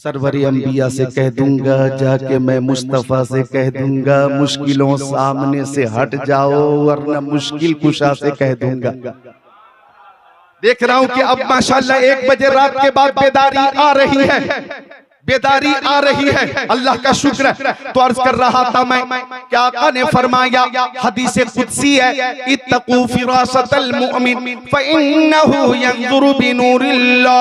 सरवरी अंबिया से कह दूंगा, जाके मैं मुस्तफा से कह दूंगा, मुश्किलों सामने से हट जाओ वरना मुश्किल कुशा से कह दूंगा। देख रहा हूं कि अब माशाल्लाह 1 बजे रात के बाद बेदारी आ रही है, बेदारी आ रही है, अल्लाह का शुक्र है। तो अर्ज कर रहा था मैं कि आका ने फरमाया, हदीस कुदसी है, इत्तकू फिरासतल मुमिन फइन्नहु यंजुरु बिनूरिल्लाह।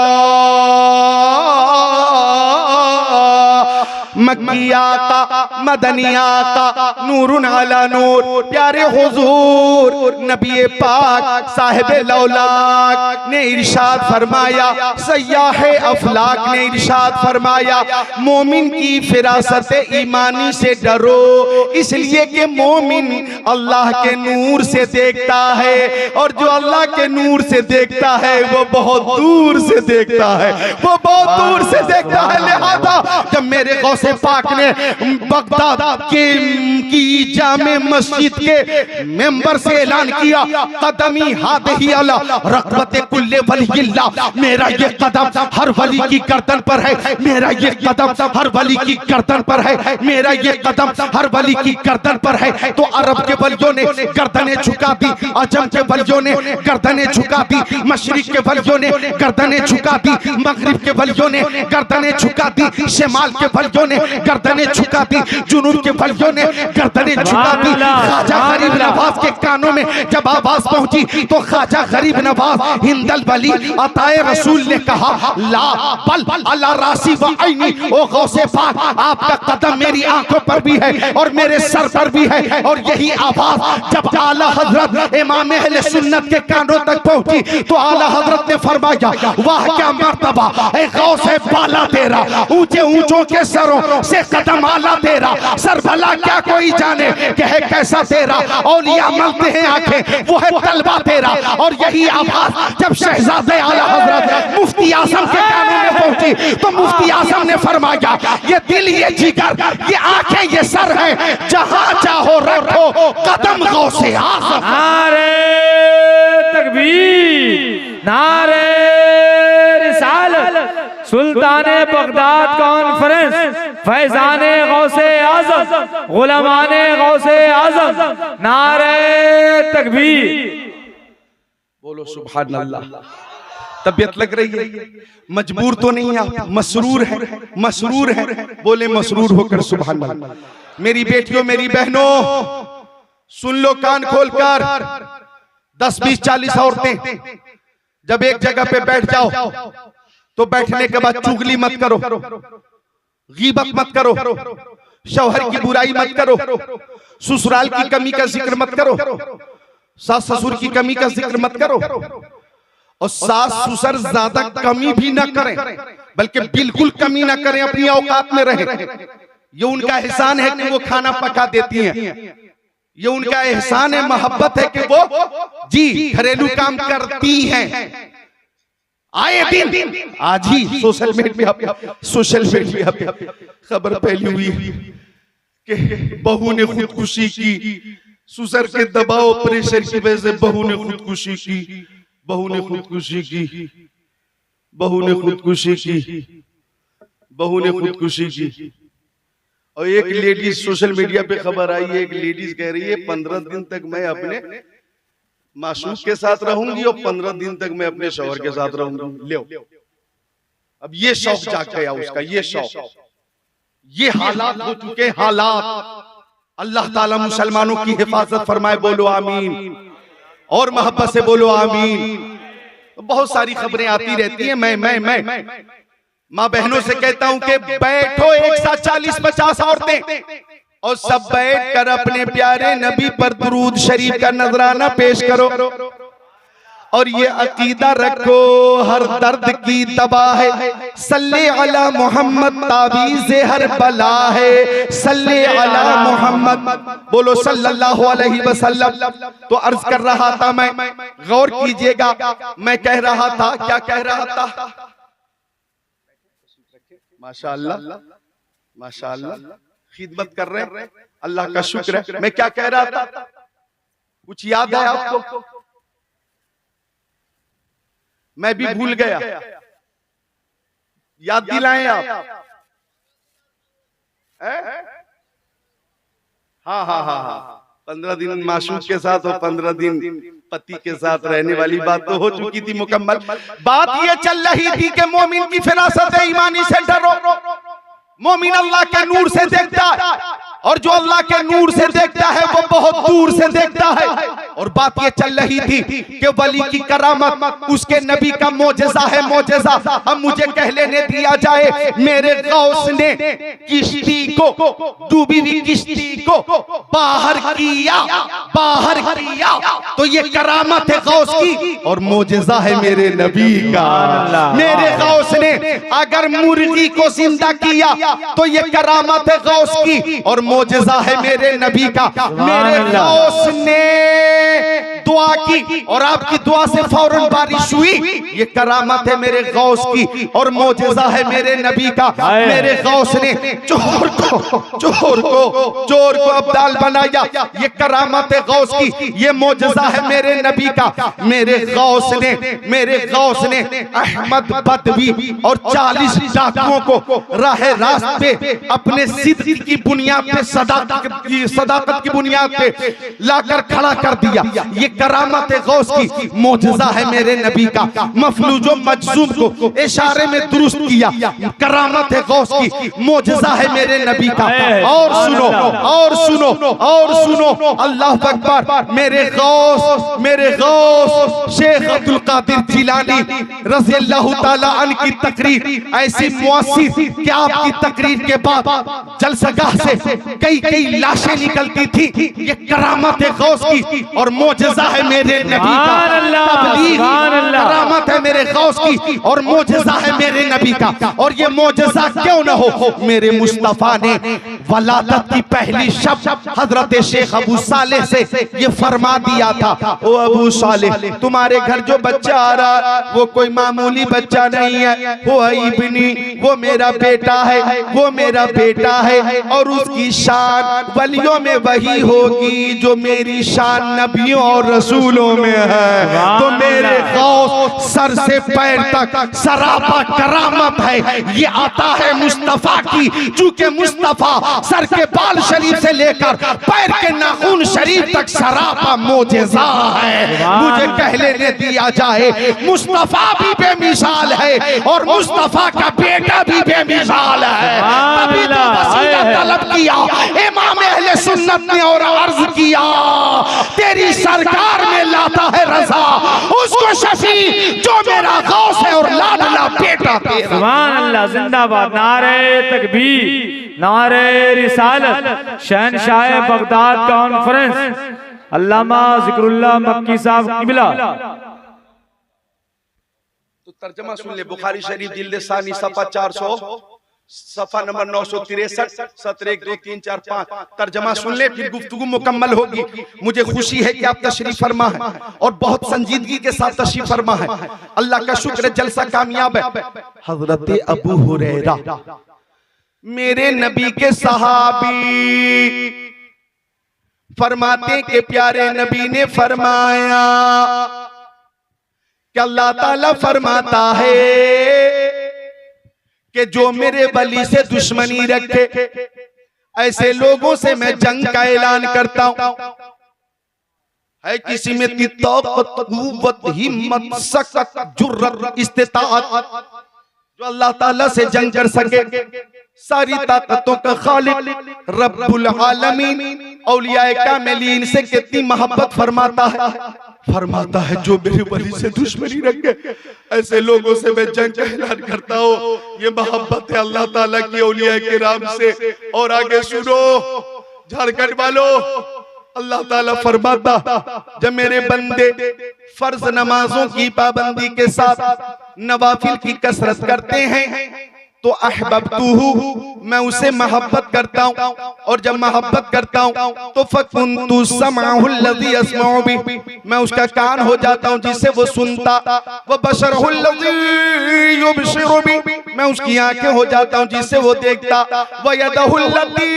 मक्कियाता मदनियाता नूरुन अला नूर। प्यारे हुजूर नबी पाक साहिब लौलाक ने इरशाद फरमाया, सयाह अफलाक ने इरशाद फरमाया, मोमिन की फिरासत ईमानी से डरो, इसलिए कि मोमिन अल्लाह के नूर से देखता है, और जो अल्लाह के नूर से देखता है वो बहुत दूर से देखता है, वो बहुत दूर से देखता है। लिहाजा जब मेरे गौसे पाक ने बगदाद की जामे मस्जिद के मेंबर से ऐलान किया, कदमी हादिही अला रक़बते कुल्ले वलिय्यिल्लाह, मेरा ये कदम हर वली की गर्दन पर है, मेरा ये कदम हर वली की गर्दन पर है, मेरा ये कदम हर वली की गर्दन पर है। तो अरब के वलियों ने गर्दनें झुका दी, अजम के वलियों ने गर्दनें झुका दी, मशरिक के वलियों ने गर्दनें झुका दी, मगरिब के वलियों ने गर्दनें झुका दी, शिमाल के वलियों ने गर्दनें झुका दी, जुनूब के वलियों ने गर्दनें झुका दी। ख्वाजा गरीब नवाज के कानों में जब आवाज पहुंची तो ख्वाजा गरीब नवाज हिंदल वली अताए रसूल ने कहा, ला बल अला रासी व ऐनी, ओ गौसे पाक आपका कदम मेरी आंखों पर भी है और मेरे सर पर भी है। और यही आवाज जब आला हजरत इमाम अहले सुन्नत के कानों तक पहुंची तो आला हजरत ने फरमाया, वाह क्या मर्तबा है गौसे बाला तेरा, ऊंचे ऊंचों के सरों से कदम आला तेरा, सर भला क्या कोई जाने कि है कैसा तेरा, औलिया मलते हैं आंखें वो है तलवा तेरा। और यही आवाज जब शहजादे आला हजरत मुफ्ती आजम के कानों में पहुंची तो मुफ्ती आजम ने फरमाया, ये दिल ये जिगर ये आंखें ये सर है, जहां चाहो रखो कदम गौसे आजम। नारे तकबीर, नारे रिसालत, सुल्ताने बगदाद कॉन्फ्रेंस फैजाने गौसे आजम, गुलामाने गौसे आजम, नारे तकबीर। बोलो सुभान अल्लाह। तबीयत लग रही है, मजबूर तो नहीं आप, मसरूर है, मसरूर है, बोले मसरूर होकर सुभान अल्लाह। मेरी बेटियों, मेरी बहनों, सुन लो कान खोलकर, 10, 20, 40 औरतें जब एक जगह पे बैठ जाओ तो बैठने के बाद चुगली मत करो, गीबत मत करो, शौहर की बुराई मत करो, ससुराल की कमी का जिक्र मत करो, सास ससुर की कमी का जिक्र मत करो, और सास ससुर ज्यादा कमी भी ना करें, बल्कि बिल्कुल कमी ना करें, अपनी औकात में रहें। ये उनका एहसान है कि वो खाना पका देती हैं, ये उनका एहसान है, मोहब्बत है कि वो जी घरेलू काम करती हैं। आए दिन आज ही सोशल मीडिया पे खबर फैली हुई कि बहू ने खुदकुशी की, ससुर के दबाव प्रेशर की वजह से बहू ने खुदकुशी की, बहू ने खुदकुशी की, बहू ने खुदकुशी की, बहू ने खुदकुशी की। और एक लेडीज सोशल मीडिया पे खबर आई है, एक लेडीज कह रही है 15 दिन तक मैं अपने मासूम के साथ रहूंगी और 15 दिन तक मैं अपने शौहर के साथ रहूंगी। लो, अब ये शौक जाग गया उसका, ये शौक, ये हालात हो चुके, हालात। अल्लाह ताला मुसलमानों की हिफाजत फरमाए, बोलो आमीन, और मोहब्बत से बोलो आमीन। बहुत सारी खबरें आती रहती हैं, मैं माँ बहनों से कहता हूं कि बैठो एक साथ 40-50 औरतें और सब बैठ कर अपने प्यारे नबी पर दुरूद शरीफ का नजराना पेश करो, और ये अकीदा रखो हर दर्द की दवा है, सल्ले अला मोहम्मद ताबीज़ हर बला है, सल्ले अला मोहम्मद, बोलो सल्लल्लाहु अलैहि वसल्लम। तो अर्ज कर रहा था मैं, गौर कीजिएगा, मैं कह रहा था, क्या कह रहा था? माशाअल्लाह, माशाअल्लाह, खिदमत कर रहे हैं, अल्लाह का शुक्र है। मैं क्या कह रहा था, कुछ याद है आपको? मैं भी भूल गया, याद दिलाएं आप। हाँ हाँ हाँ हाँ, 15 दिन माशूक के साथ और 15 दिन पति के साथ रहने वाली बात तो हो चुकी थी मुकम्मल। बात ये चल रही थी कि मोमिन की फिरासत ईमानी से डरो, मोमिन अल्लाह के नूर से देखता है, और जो अल्लाह के नूर से देखता है वो बहुत दूर से देखता है। और बात ये चल रही थी कि वली की करामत, उसके नबी का मोजेज़ा है, मोजेज़ा। अब मुझे कह लेने दिया जाए, मेरे गौस ने किश्ती को, डूबी हुई किश्ती को बाहर किया, बाहर किया, तो ये करामत है गौस की और मोजेज़ा है मेरे नबी का। मेरे गौस ने अगर मुर्गी को जिंदा किया तो ये करामत है गौस की और मोजेज़ा है मेरे नबी का। मेरे गौस ने दुआ की और आपकी दुआ से फौरन बारिश हुई, ये करामत है मेरे गौस की और मोजेज़ा है मेरे नबी का। मेरे गौस ने चोर को अब्दाल बनाया, ये करामत है गौस की, ये मोजेज़ा है मेरे नबी का। मेरे गौस ने अहमद बदवी और 40 डाकुओं को राह रास्त पे अपने सिद्क की बुनियाद पे, सदाकत की बुनियाद पे लाकर खड़ा कर दिया। ये करामत है गौस की, मोजेज़ा है मेरे नबी का। मफलूजो मजसूम को इशारे में दुरुस्त किया, करामत है गौस की, मोजेज़ा है मेरे नबी का। और सुनो, और सुनो, और सुनो, अल्लाह अकबर। मेरे गौस शेख अब्दुल कादिर जिलानी रज़ी अल्लाह ताला अन्हु की तकरीर ऐसी मुअस्सिर कि आपकी तकरीर के बाद जलसगाह से कई लाशें निकलती थी। ये करामत है गौस की और मोजेज़ा है मेरे नबी का। तबलीग करामत है मेरे गौस की और मोजेज़ा है मेरे नबी का। और ये मोजेज़ा क्यों न हो, मेरे मुस्तफा ने वलादत की पहली शब्द हजरत शेख अबू सालेह से ये फरमा दिया था, ओ अबू सालेह, तुम्हारे घर जो बच्चा आ रहा वो कोई मामूली बच्चा नहीं है, वो इब्नी, वो मेरा बेटा है, वो मेरा बेटा है, और उसकी शान वलियों में वही होगी जो मेरी शान नबियों और रसूलों में है। तो मेरे गौस सर से पैर तक सरापा करामत है, ये आता है मुस्तफा की, चूंकि मुस्तफा सर के बाल शरीफ से लेकर पैर के नाखून शरीफ तक सरापा मोजेज़ा है। मुझे कह लेने दिया जाए, मुस्तफा भी बेमिसाल है और मुस्तफा का बेटा भी बेमिसाल है। तभी तो वसीला तलब किया इमाम अहले सुन्नत ने और अर्ज किया, तेरी सरकार में लाता है रजा उसको शफी जो मेरा गौस है और लाडला बेटा तेरा। सुभान अल्लाह, जिंदाबाद, नारे तकबीर, नारे रिसालत, शहनशाह बगदाद कॉन्फ्रेंस अल्लामा जिक्रुल्लाह मक्की साहब किबला। तो तर्जमा सुन ले, बुखारी शरीफ जिल्द सानी सफा 400 सफा नंबर 963 सत्र 1 2 3 4 5 तर्जमा सुन ले, फिर गुफ्तगू मुकम्मल होगी। मुझे खुशी है कि आप तशरीफ फरमा है और बहुत संजीदगी के साथ तशरीफ फरमा है। अल्लाह का शुक्र है, जलसा कामयाब है। हजरत अबू हुरैरा मेरे नबी के सहाबी फरमाते के प्यारे नबी ने फरमाया कि अल्लाह ताला फरमाता है कि जो मेरे वली से दुश्मनी रखे ऐसे लोगों से मैं जंग का ऐलान करता हूं। है किसी में ताकत, कुव्वत, हिम्मत, सकत, जुर्रत, इस्तिताअत जो अल्लाह ताला से जंग कर सके, सारी ताकतों का खालिक रब्बुल आलमीन औलियाए कामिलीन से कितनी मोहब्बत फरमाता है जो मेरे वली से दुश्मनी रखे ऐसे लोगों से मैं जंग का ऐलान करता हूँ। ये मोहब्बत है अल्लाह ताला की औलियाए किराम से। और आगे सुनो झारखंड वालों, अल्लाह ताला फरमाता जब मेरे बंदे फर्ज नमाजों की पाबंदी के साथ नवाफिल की कसरत करते हैं तो अहबब्तुहु, मैं उसे मोहब्बत करता हूँ, और जब मोहब्बत करता हूँ तो फकुन्तु समाहुल लज़ी अस्माउ बिही, मैं उसका कान हो जाता हूँ जिससे वो सुनता, व बशरुल लज़ी युबशिरु बिही, मैं उसकी आंखें हो जाता हूँ जिससे वो देखता, व यदहुल लज़ी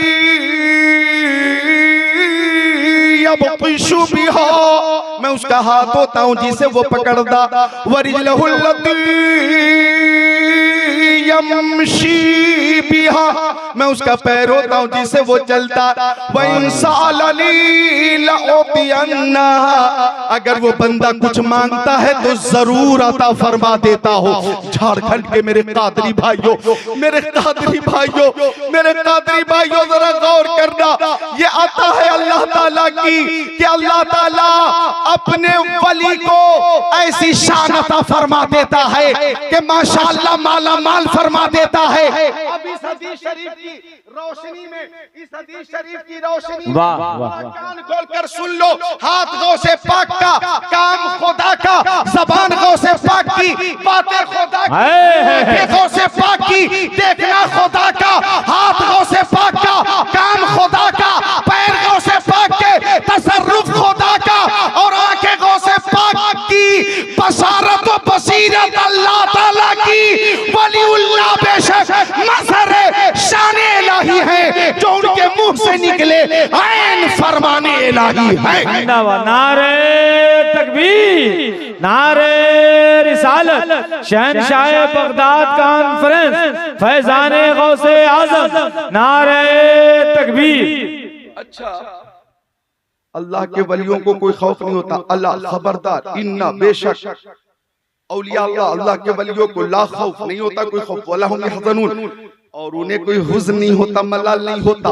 यबतिशु बिहा, मैं उसका हाथ होता हूँ जिससे वो पकड़ता, व रिजलहुल लज़ी यमशी बिहा, मैं उसका पैर होता हूँ जिससे वो चलता, व इंसालनी लउतियन्ना, अगर वो बंदा कुछ मांगता है तो जरूर अता फरमा देता हो। झारखंड के मेरे कादरी भाइयों, मेरे कादरी भाइयों, मेरे कादरी भाइयों, जरा गौर करना, ये आता है अल्लाह ताला की कि अल्लाह ताला अपने वली को ऐसी शान अता फरमा देता है कि माशाअल्लाह माला माल फरमा देता है। अब इस हदीस शरीफ की रोशनी में, इस हदीस शरीफ की रोशनी में कान खोलकर सुन लो, हाथ गौसे पाक का, काम खुदा का, जबान गौसे पाक की, बातें खुदा की, गौसे पाक की, देखना खुदा का, हाथ गौसे पाक का, काम खुदा का, पैर गौसे पाक के, तसर्रुफ खुदा का, और आंखें गौसे पाक की, बसारत व बसीरत अल्लाह ताला की। वलीउल्लाह बेशक मज़हर शान इलाही है जो उनके मुंह से निकले ऐन फरमाने इलाही है। नारे तकबीर, नारे रिसालत, शहनशाह बगदाद कॉन्फ्रेंस फैजान गौसे आज़म, नारे तकबीर। अच्छा, अल्लाह के वलियों को कोई खौफ नहीं होता। अल्लाह खबरदार, इन्ना बेशक औलिया अल्लाह के वलियों को ला खौफ नहीं होता, कोई खौफ, वला हुम यहज़नून, और उन्हें कोई हुज़्न नहीं होता, मलाल नहीं होता,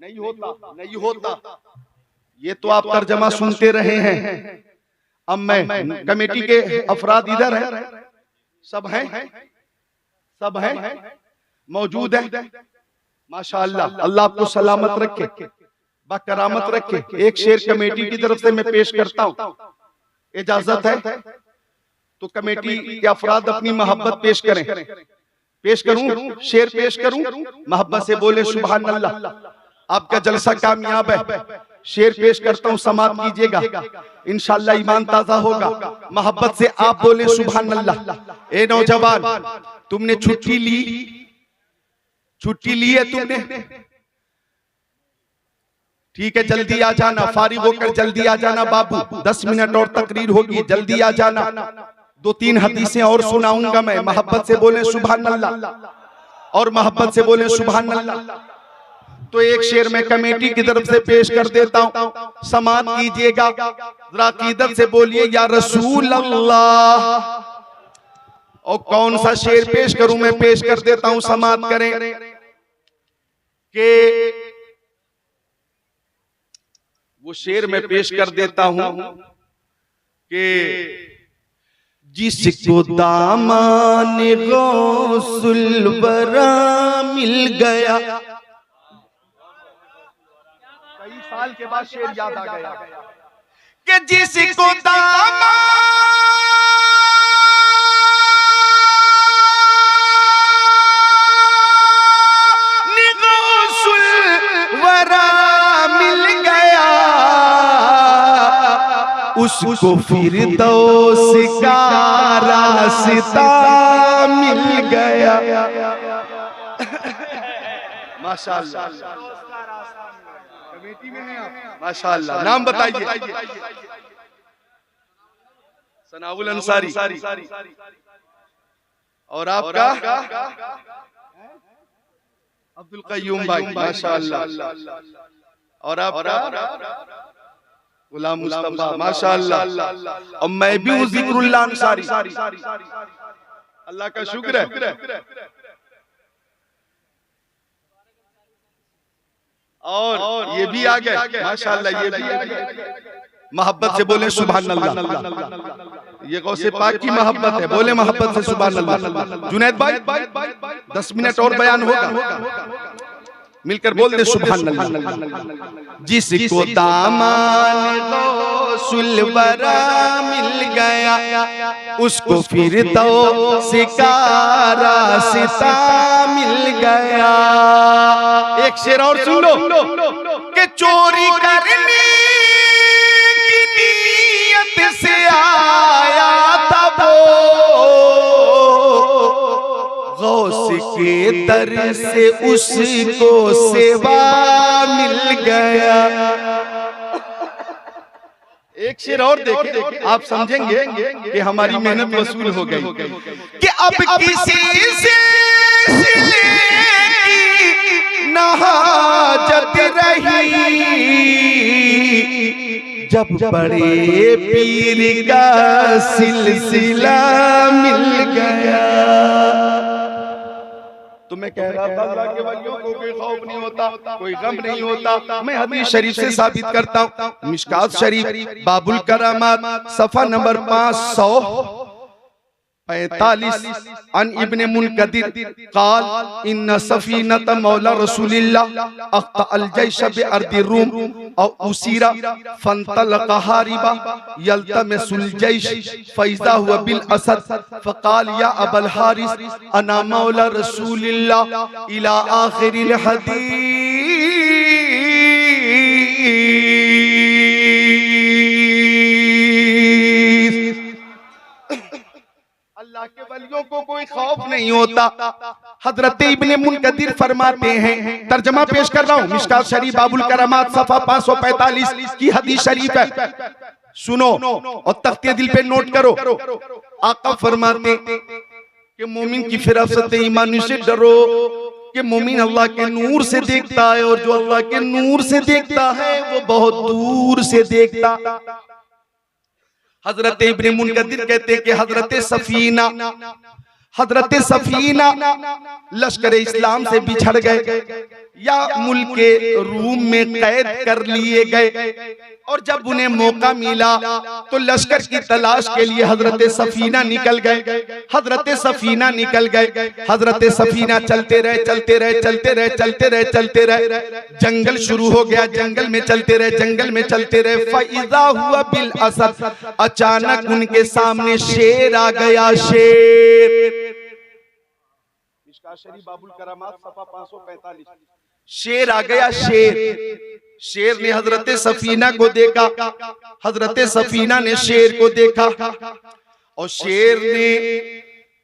नहीं होता, नहीं होता। ये तो आप तर्जमा सुनते रहे हैं। अब मैं कमेटी के अफराद इधर हैं, सब हैं, सब हैं, मौजूद हैं। माशाअल्लाह, अल्लाह आपको सलामत रखे, बाकरामत रखे। एक शेर कमेटी की तरफ से मैं पेश करता हूँ, इजाजत है तो कमेटी के अफराद अपनी मोहब्बत पेश करें। पेश करूं, शेर पेश करूं, मोहब्बत से बोले सुभान अल्लाह। आपका जलसा कामयाब है। शेर पेश करता हूं, समाप्त कीजिएगा, इंशाअल्लाह ईमान ताजा होगा। मोहब्बत से आप बोले सुभान अल्लाह। ए नौजवान, तुमने छुट्टी ली, छुट्टी ली है तुमने, ठीक है, जल्दी आ जाना, फारिग होकर जल्दी आ जाना बाबू, 10 मिनट और तकरीर होगी, जल्दी आ जाना। 2-3 हदीसें और सुनाऊंगा मैं। मोहब्बत से बोले सुभान अल्लाह और मोहब्बत से बोले सुभान अल्लाह। तो एक शेर मैं कमेटी की तरफ से पेश कर देता हूं, समात कीजिएगा, जरा अकीदत से बोलिए या रसूल अल्लाह। और कौन सा शेर पेश करूं, मैं पेश कर देता हूं, समात करें कि वो शेर मैं पेश कर देता हूं कि जिसको दामाने गौसुल बरा मिल गया, कई साल के बाद शेर याद आ गया कि जिसको दामाने गौसुल बरा मिल गया, उसको फिरदौस का रास्ता मिल गया। माशाअल्लाह, कमेटी में हैं आप, माशाअल्लाह। नाम बताइए। सनाउल अंसारी। और आपका अब्दुल कय्यूम भाई, माशाअल्लाह। और आपका गुलाम मुस्तफा, माशाअल्लाह। और मैं भी हूँ जिक्रुल्लाह अंसारी, अल्लाह का शुक्र है। और ये भी आ गए, माशाअल्लाह, ये भी आ गए। मोहब्बत से बोले सुभान अल्लाह। ये गौसे पाक की मोहब्बत है, बोले मोहब्बत से सुभान अल्लाह। जुनैद भाई 10 मिनट और बयान होगा, मिलकर बोल दे सुभान अल्लाह। जिसको दामान गौसुल बरा मिल गया, उसको फिरदौस का रास्ता मिल गया। एक शेर और सुन लो कि चोरी करने की नीयत से आया था वो, गौस के दर से उसको सेवा मिल गया। एक शेर और देखें, आप समझेंगे कि हमारी मेहनत वसूल हो गई कि अब किसी से न हाजत रही, जब बड़े पीर का सिलसिला मिल गया। तो मैं कह रहा था अल्लाह के वलियों को कोई खौफ नहीं होता, कोई गम नहीं होता। मैं हदीस शरीफ से साबित करता हूँ, मिशकात शरीफ बाबुल करामात सफा नंबर 545 अन इब्ने मुनकदिर क़ाल इन्ना सफीनत मौला रसूलिल्लाह अख्ता अल जैश बि अर्दि रूम और उसीरा फंतलक़ हारिबा यल्तमिसुल जैश फैज़ा हुआ बिल असद फ़क़ाल या अबल हारिस अना मौला रसूलिल्लाह इला आखिरिल हदीस। अल्लाह के वलियों को कोई खौफ नहीं होता। हजरत इब्ने मुनकदिर फरमाते हैं, तर्जमा पेश कर रहा हूँ, मिशकात शरीफ बाबुल करामात सफा 545 की हदीस शरीफ है, सुनो और तख्ते दिल पे नोट करो। आका फरमाते कि मोमिन की फिरासत ईमानी से डरो कि मोमिन अल्लाह के नूर से देखता है, और जो अल्लाह के नूर से देखता है वो बहुत दूर से देखता। हजरत इब्ने मुनकदिर कहते हैं कि हजरत सफीना लश्कर इस्लाम से बिछड़ गए या मुल्क के रूम में कैद कर लिए गए, और जब उन्हें मौका मिला तो लश्कर की तलाश के लिए हजरत सफीना निकल गए। हजरत सफीना निकल गए, हजरत सफीना चलते रहे, जंगल शुरू हो गया, जंगल में चलते रहे, फइज़ा हुआ बिल असद, अचानक उनके सामने शेर आ गया। शेर शरीफ बाबुल करामात सफा 545। शेर आ गया, शेर ने हजरत सफीना को देखा, हजरत सफीना ने शेर को देखा और शेर ने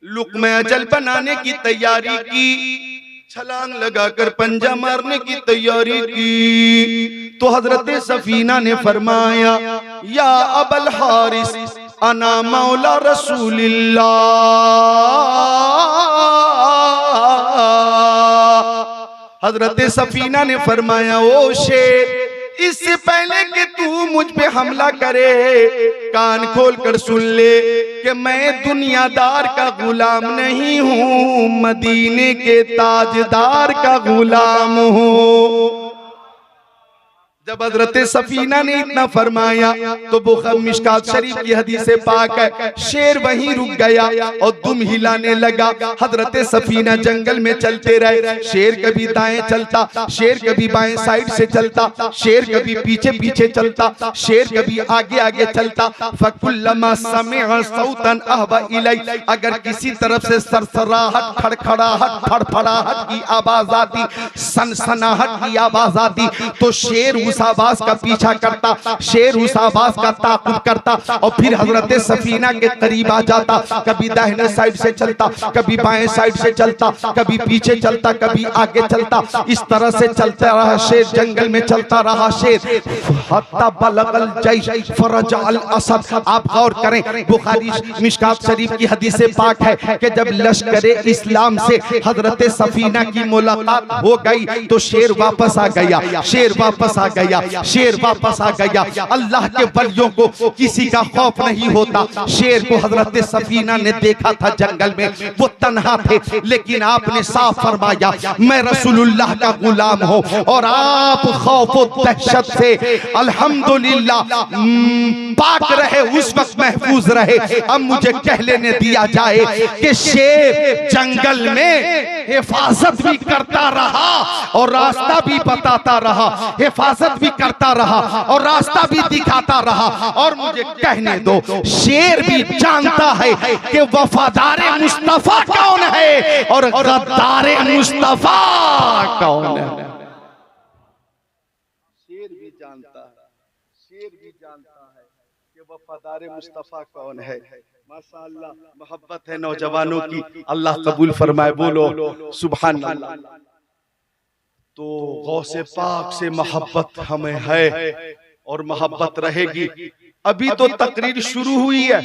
लुक़्मा अजल बनाने की तैयारी की, छलांग लगाकर पंजा मारने की तैयारी की। तो हजरत सफीना ने फरमाया, या अबल हारिस अना मौला रसूलिल्लाह। हजरत सफीना ने फरमाया, ओ शेर, इससे पहले कि तू मुझ पे हमला करे, कान खोल कर सुन ले कि मैं दुनियादार का गुलाम नहीं हूँ, मदीने के ताजदार का गुलाम हूँ। जब हजरत सफीना ने इतना फरमाया तो बुखारी मिशकात शरीफ की हदीस पाक है, शेर वहीं रुक गया और दुम हिलाने लगा। हजरत सफीना जंगल में चलते रहे, शेर कभी दाएं चलता, शेर कभी बाएं साइड से चलता, शेर कभी पीछे पीछे चलता, शेर कभी आगे आगे चलता। फकुल्लमा समिअ सौतन अहवा इलै, अगर किसी तरफ से सरसराहट, खड़खड़ाहट, फड़फड़ाहट की आवाज आती, सनसनाहट की आवाज आती, तो शेर उस आवाज का पीछा करता, शेर उस आवाज का ताक़ुब करता और फिर हजरत सफीना के करीब आ जाता। कभी दाहिने साइड से चलता, कभी बाएं साइड से चलता, कभी पीछे चलता, कभी आगे चलता। इस तरह से चलता रहा शेर, जंगल में चलता रहा शेर। हत्ता बलगल जैश फरजअल असद। आप गौर करें, बुखारी मिशकात शरीफ की हदीस पाक है कि जब लश्कर इस्लाम से हजरत सफीना की मुलाकात हो गई तो शेर वापस आ गया, शेर वापस आ गया, शेर वापस आ गया। अल्लाह के वलियों को किसी का खौफ नहीं होता। शेर को हजरत सफीना ने देखा था जंगल में, वो तन्हा थे, लेकिन आपने साफ फरमाया, मैं रसूलुल्लाह का गुलाम हूं और आप खौफ और दहशत से अल्हम्दुलिल्लाह पाक रहे, उस वक्त महफूज रहे। अब मुझे कह लेने दिया जाए कि शेर जंगल में हिफाजत भी करता रहा और रास्ता भी बताता रहा, हिफाजत भी करता रहा और रास्ता भी दिखाता रहा। और मुझे कहने दो, शेर भी जानता है कि वफादार मुस्तफा कौन है और गद्दार मुस्तफा कौन है। शेर भी जानता है, शेर भी जानता है कि वफादार मुस्तफा कौन है। माशाअल्लाह, मोहब्बत है नौजवानों की, अल्लाह कबूल फरमाए, बोलो सुभान अल्लाह। तो गौसे पाक से मोहब्बत हमें है और मोहब्बत रहेगी। अभी तो तकरीर शुरू हुई है,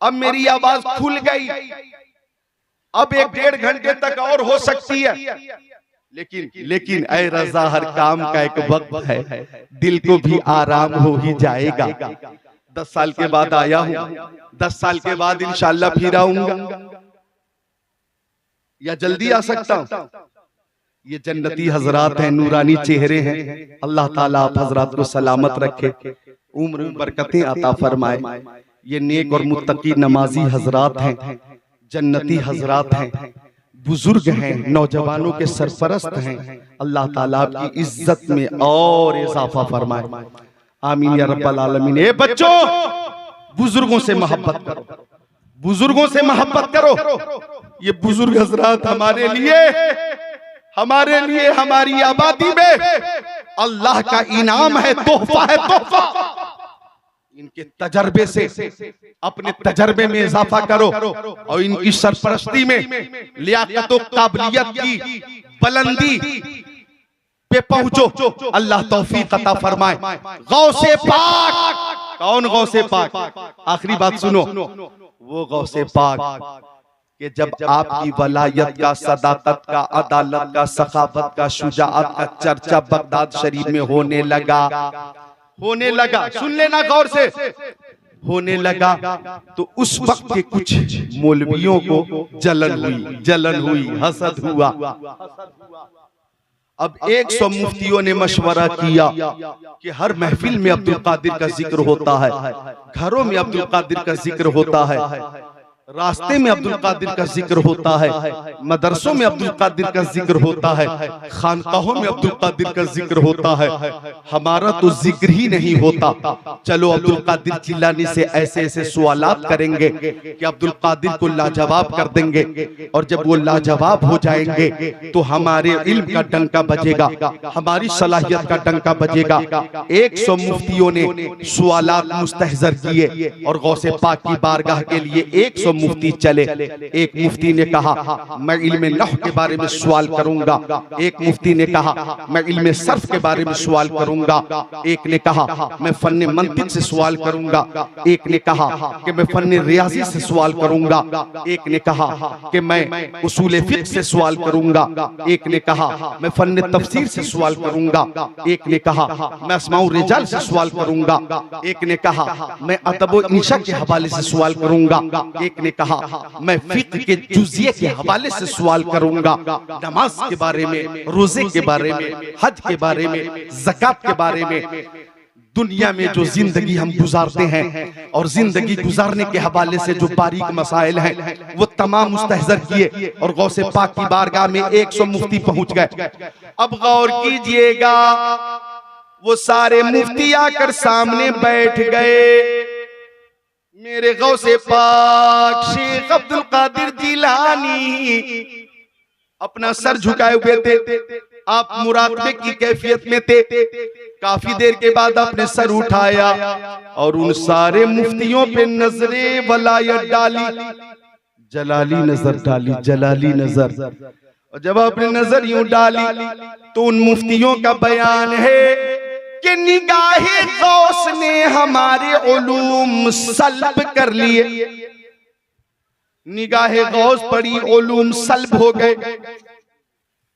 अब मेरी आवाज खुल गई, अब 1-1.5 घंटे तक और हो सकती है। लेकिन ऐ रज़ा, हर काम का एक वक्त है, दिल को भी आराम हो ही जाएगा। 10 साल के बाद आया हूं, 10 साल के बाद इंशाअल्लाह फिर आऊंगा, या जल्दी आ सकता हूं। ये जन्नती हजरात हैं, नूरानी चेहरे हैं। अल्लाह ताला आप हजरात को सलामत रखे, उम्र में बरकतें अता फरमाए। ये नेक और मुत्तकी नमाजी हजरात हैं, जन्नती हजरात हैं, बुजुर्ग हैं, नौजवानों के सरपरस्त हैं। अल्लाह ताला आपकी इज्जत में और इजाफा फरमाए, आमीन या रब्बल आलमीन। ए बच्चों, बुजुर्गों से मोहब्बत करो, बुजुर्गों से मोहब्बत करो। ये बुजुर्ग हजरात हमारे लिए हमारी आबादी में अल्लाह का इनाम है, तोहफा है, तोहफा। इनके तजर्बे से अपने तजर्बे में इजाफा करो और इनकी सरपरस्ती में लियाकत और काबिलियत की बुलंदी पे पहुंचो। अल्लाह तौफीक अता फरमाए। गौसे पाक, कौन गौसे पाक? आखिरी बात सुनो, वो गौसे पाक कि जब आपकी वलायत का, सदाकत का, अदालत का, सखावत का, शुजाअत का चर्चा बगदाद शरीफ में होने लगा, सुन लेना गौर से, होने लगा, तो उस वक्त के कुछ मौलवियों को जलन हुई, हसद हुआ। अब 100 मुफ्तियों ने मशवरा किया कि हर महफिल में अब्दुल कादिर का जिक्र होता है, घरों में अब्दुल कादिर का जिक्र होता है, रास्ते में अब्दुल कादिर का जिक्र होता है, मदरसों में अब्दुल कादिर का जिक्र होता है, खानकाहों में अब्दुल कादिर का जिक्र होता है। हमारा तो जिक्र ही नहीं होता। चलो अब्दुल कादिर जिलानी से ऐसे ऐसे सवालात करेंगे कि अब्दुल कादिर को लाजवाब कर देंगे, और जब वो लाजवाब हो जाएंगे तो हमारे इल्म का डंका बजेगा, हमारी सलाहियत का डंका बजेगा। 100 मुफ्तियों ने सवालात मुस्तहज़र किए और गौसे पाक की बारगाह के लिए 100 मुफ्ती चले। एक मुफ्ती ने कहा मैं इल्म नहव के बारे में सवाल करूंगा, एक मुफ्ती ने कहा मैं इल्म सर्फ के बारे में सवाल करूंगा, एक ने कहा मैं फन्ने मंतिक से सवाल करूंगा, एक ने कहा कि मैं फन्ने रियाजी से सवाल करूंगा, एक ने कहा कि मैं उसूल फिक्र से सवाल करूंगा, एक ने कहा मैं फन्ने तफसीर से सवाल करूंगा, एक ने कहा मैं अस्माउ रिजाल से सवाल करूंगा, एक ने कहा मैं अदब व इंशा के हवाले से सवाल करूंगा, एक ने कहा मैं फिक्र के जुज़िये के हवाले से सवाल करूंगा, नमाज के बारे में, रोजे के बारे में, हज के बारे में, ज़कात के बारे में। दुनिया में जो जिंदगी हम गुजारते हैं और जिंदगी गुजारने के हवाले से जो बारीक मसाइल हैं वो तमाम मुस्तहज़र किए और गौसे पाक की बारगाह में 100 मुफ्ती पहुंच गए। अब गौर कीजिएगा, वो सारे मुफ्ती आकर सामने बैठ गए। मेरे गौसे पाक शेख अब्दुल कादिर जिलानी अपना सर झुकाए हुए थे, आप मुराकबे की कैफियत में थे। काफी देर के बाद आपने सर उठाया और उन सारे मुफ्तियों पे नजरे वलायत डाली, जलाली नजर डाली, जलाली नजर। और जब आपने नजर यूं डाली तो उन मुफ्तियों का बयान है कि निगाहे गौस ने हमारे उलूम सल्ब कर लिए, निगाहे गौस पड़ी, उलूम सल्ब हो गए।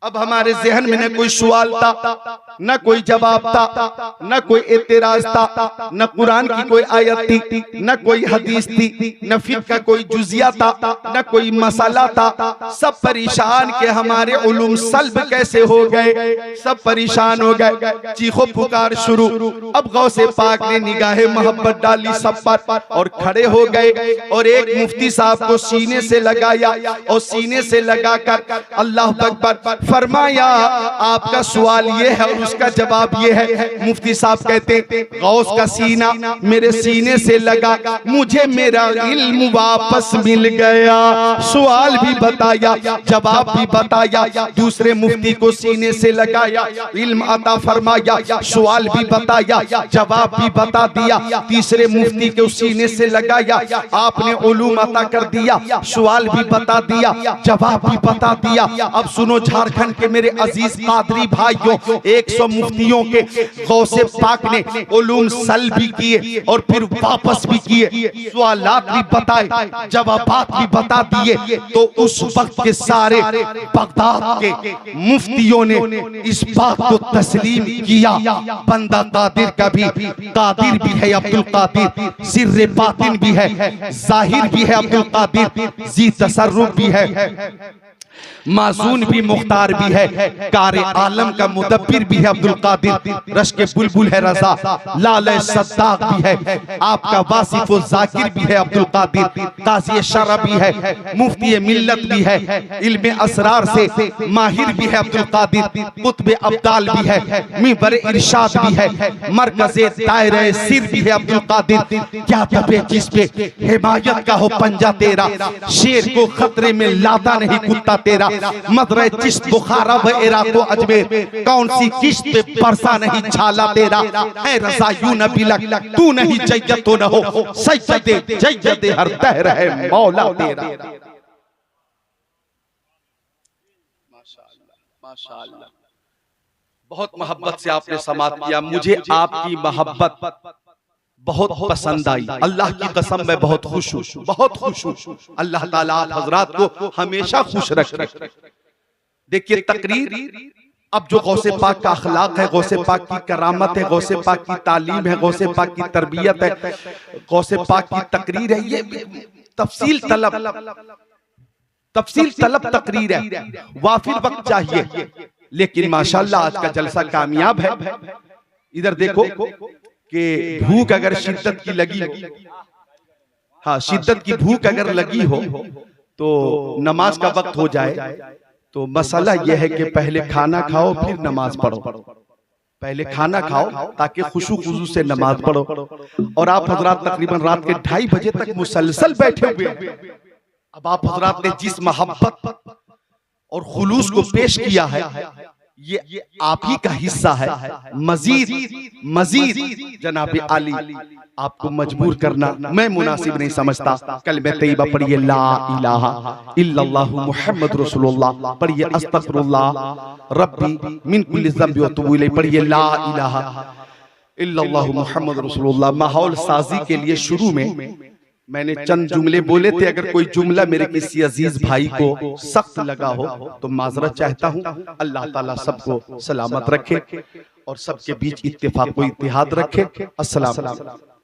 अब हमारे जहन में न कोई सवाल था, न कोई जवाब था, न कोई एतराज था, न कुरान की कोई आयत थी, न कोई हदीस थी, न फिक्र का कोई जुजिया था, न कोई मसाला था। सब परेशान के हमारे उलूम सल्ब कैसे हो गए, सब परेशान हो गए, चीखो पुकार शुरू। अब गौसे पाक ने निगाहे मोहब्बत डाली सब पर और खड़े हो गए और एक मुफ्ती साहब को सीने से लगाया और सीने से लगाकर अल्लाह अकबर फरमाया आपका सवाल ये है और उसका जवाब ये है। मुफ्ती साहब कहते गौस का सीना मेरे सीने से लगा, मुझे मेरा इल्म वापस मिल गया। सवाल भी बताया, जवाब भी बताया, दूसरे मुफ्ती को सीने से लगाया, इल्म अता फरमाया, सवाल भी बताया, जवाब भी बता दिया, तीसरे मुफ्ती को सीने से लगाया, आपने उलूम अता कर दिया, सवाल भी बता दिया, जवाब भी बता दिया। अब सुनो झारखंड के मेरे अजीज कादरी भाइयों, 100 मुफ्तियों के गौसे पाक ने उलूम सल भी किए और फिर वापस भी किए, सवालात भी बताए, जवाबात भी बता दिए। तो उस वक्त के सारे बगदाद के मुफ्तियों ने इस बात को तस्लीम किया, बंदा कादिर का भी कादिर भी है अब्दुल कादिर, सिर्रे बातिन भी है, जाहिर भी है अब्दुल कादिर, जी तसर्रुफ भी है, मासून भी मुख्तार भी है, कारे आलम का मुदब्बिर भी है अब्दुल कादिर, रश के बुलबुल है रजा, लाले सद्दाक भी है, आपका वासिफ व जाकिर भी है अब्दुल कादिर, काज़ी शरअ भी है, मुफ्ती मिल्लत भी है, इल्मे असरार से माहिर भी है अब्दुल कादिर, कुतुब अब्दाल भी है, मिंबर इरशाद भी है, मरकज़े दायरे सिर भी है अब्दुल कादिर। क्या दबे जिस पे हिमायत का हो पंजा तेरा, शेर को खतरे में लाता नहीं कुत्ता तेरा, मदरे चिश्त बुखारा व इराक़ो अजमेर, कौन सी किश्त पे बरसा नहीं छाला तेरा, है रज़ा यूं न बिलक तू नहीं जय्यत तो न हो, सज्जदे जय्यदे हर दहर है मौला तेरा। माशाअल्लाह, माशाअल्लाह, बहुत मोहब्बत से आपने समात किया, मुझे आपकी मोहब्बत बहुत पसंद आई। अल्लाह की कसम मैं बहुत खुश हूँ, बहुत खुश हूँ। अल्लाह ताला आप हजरात को हमेशा खुश रखे। देखिए तकरीर, अब जो गौसे पाक का अखलाक है, गौसे पाक की करामत है, गौसे पाक की तालीम है, गौसे पाक की तरबियत है, गौसे पाक की तकरीर है, ये तफसील तलब तकरीर है, वाफिर वक्त चाहिए। लेकिन माशाल्लाह आज का जलसा कामयाब है। इधर देखो कि भूख अगर शिद्दत की लगी, हाँ, शिद्दत की भूख अगर लगी हो तो नमाज का वक्त हो जाए तो मसला यह है कि पहले खाना खाओ फिर नमाज पढ़ो। पहले खाना खाओ ताकि खुशू खुशू से नमाज पढ़ो। और आप हजरात तकरीबन रात के 2:30 बजे तक मुसलसल बैठे हुए हैं। अब आप हजरात ने जिस मोहब्बत और खुलूस को पेश किया है ये आप ही का हिस्सा है। मजीद जनाब आली आपको मजबूर करना मैं मुनासिब नहीं समझता। कलमे तैयबा पढ़िए, ला इलाहा इल्लल्लाह मुहम्मद रसूलुल्लाह पढ़िए, अस्तगफिरुल्लाह रब्बी मिन कुल्ली ज़ंबि व अतूबु इलैह पढ़िए, ला इलाहा इल्लल्लाह मुहम्मद रसूलुल्लाह। माहौल साजी के लिए शुरू में मैंने चंद जुमले बोले थे। अगर कोई जुमला मेरे किसी अजीज भाई को सख्त लगा हो तो माजरत चाहता हूँ। अल्लाह ताला सबको सलामत रखे और सबके बीच इत्तेफाक व इत्तेहाद रखे। अस्सलाम वालेकुम।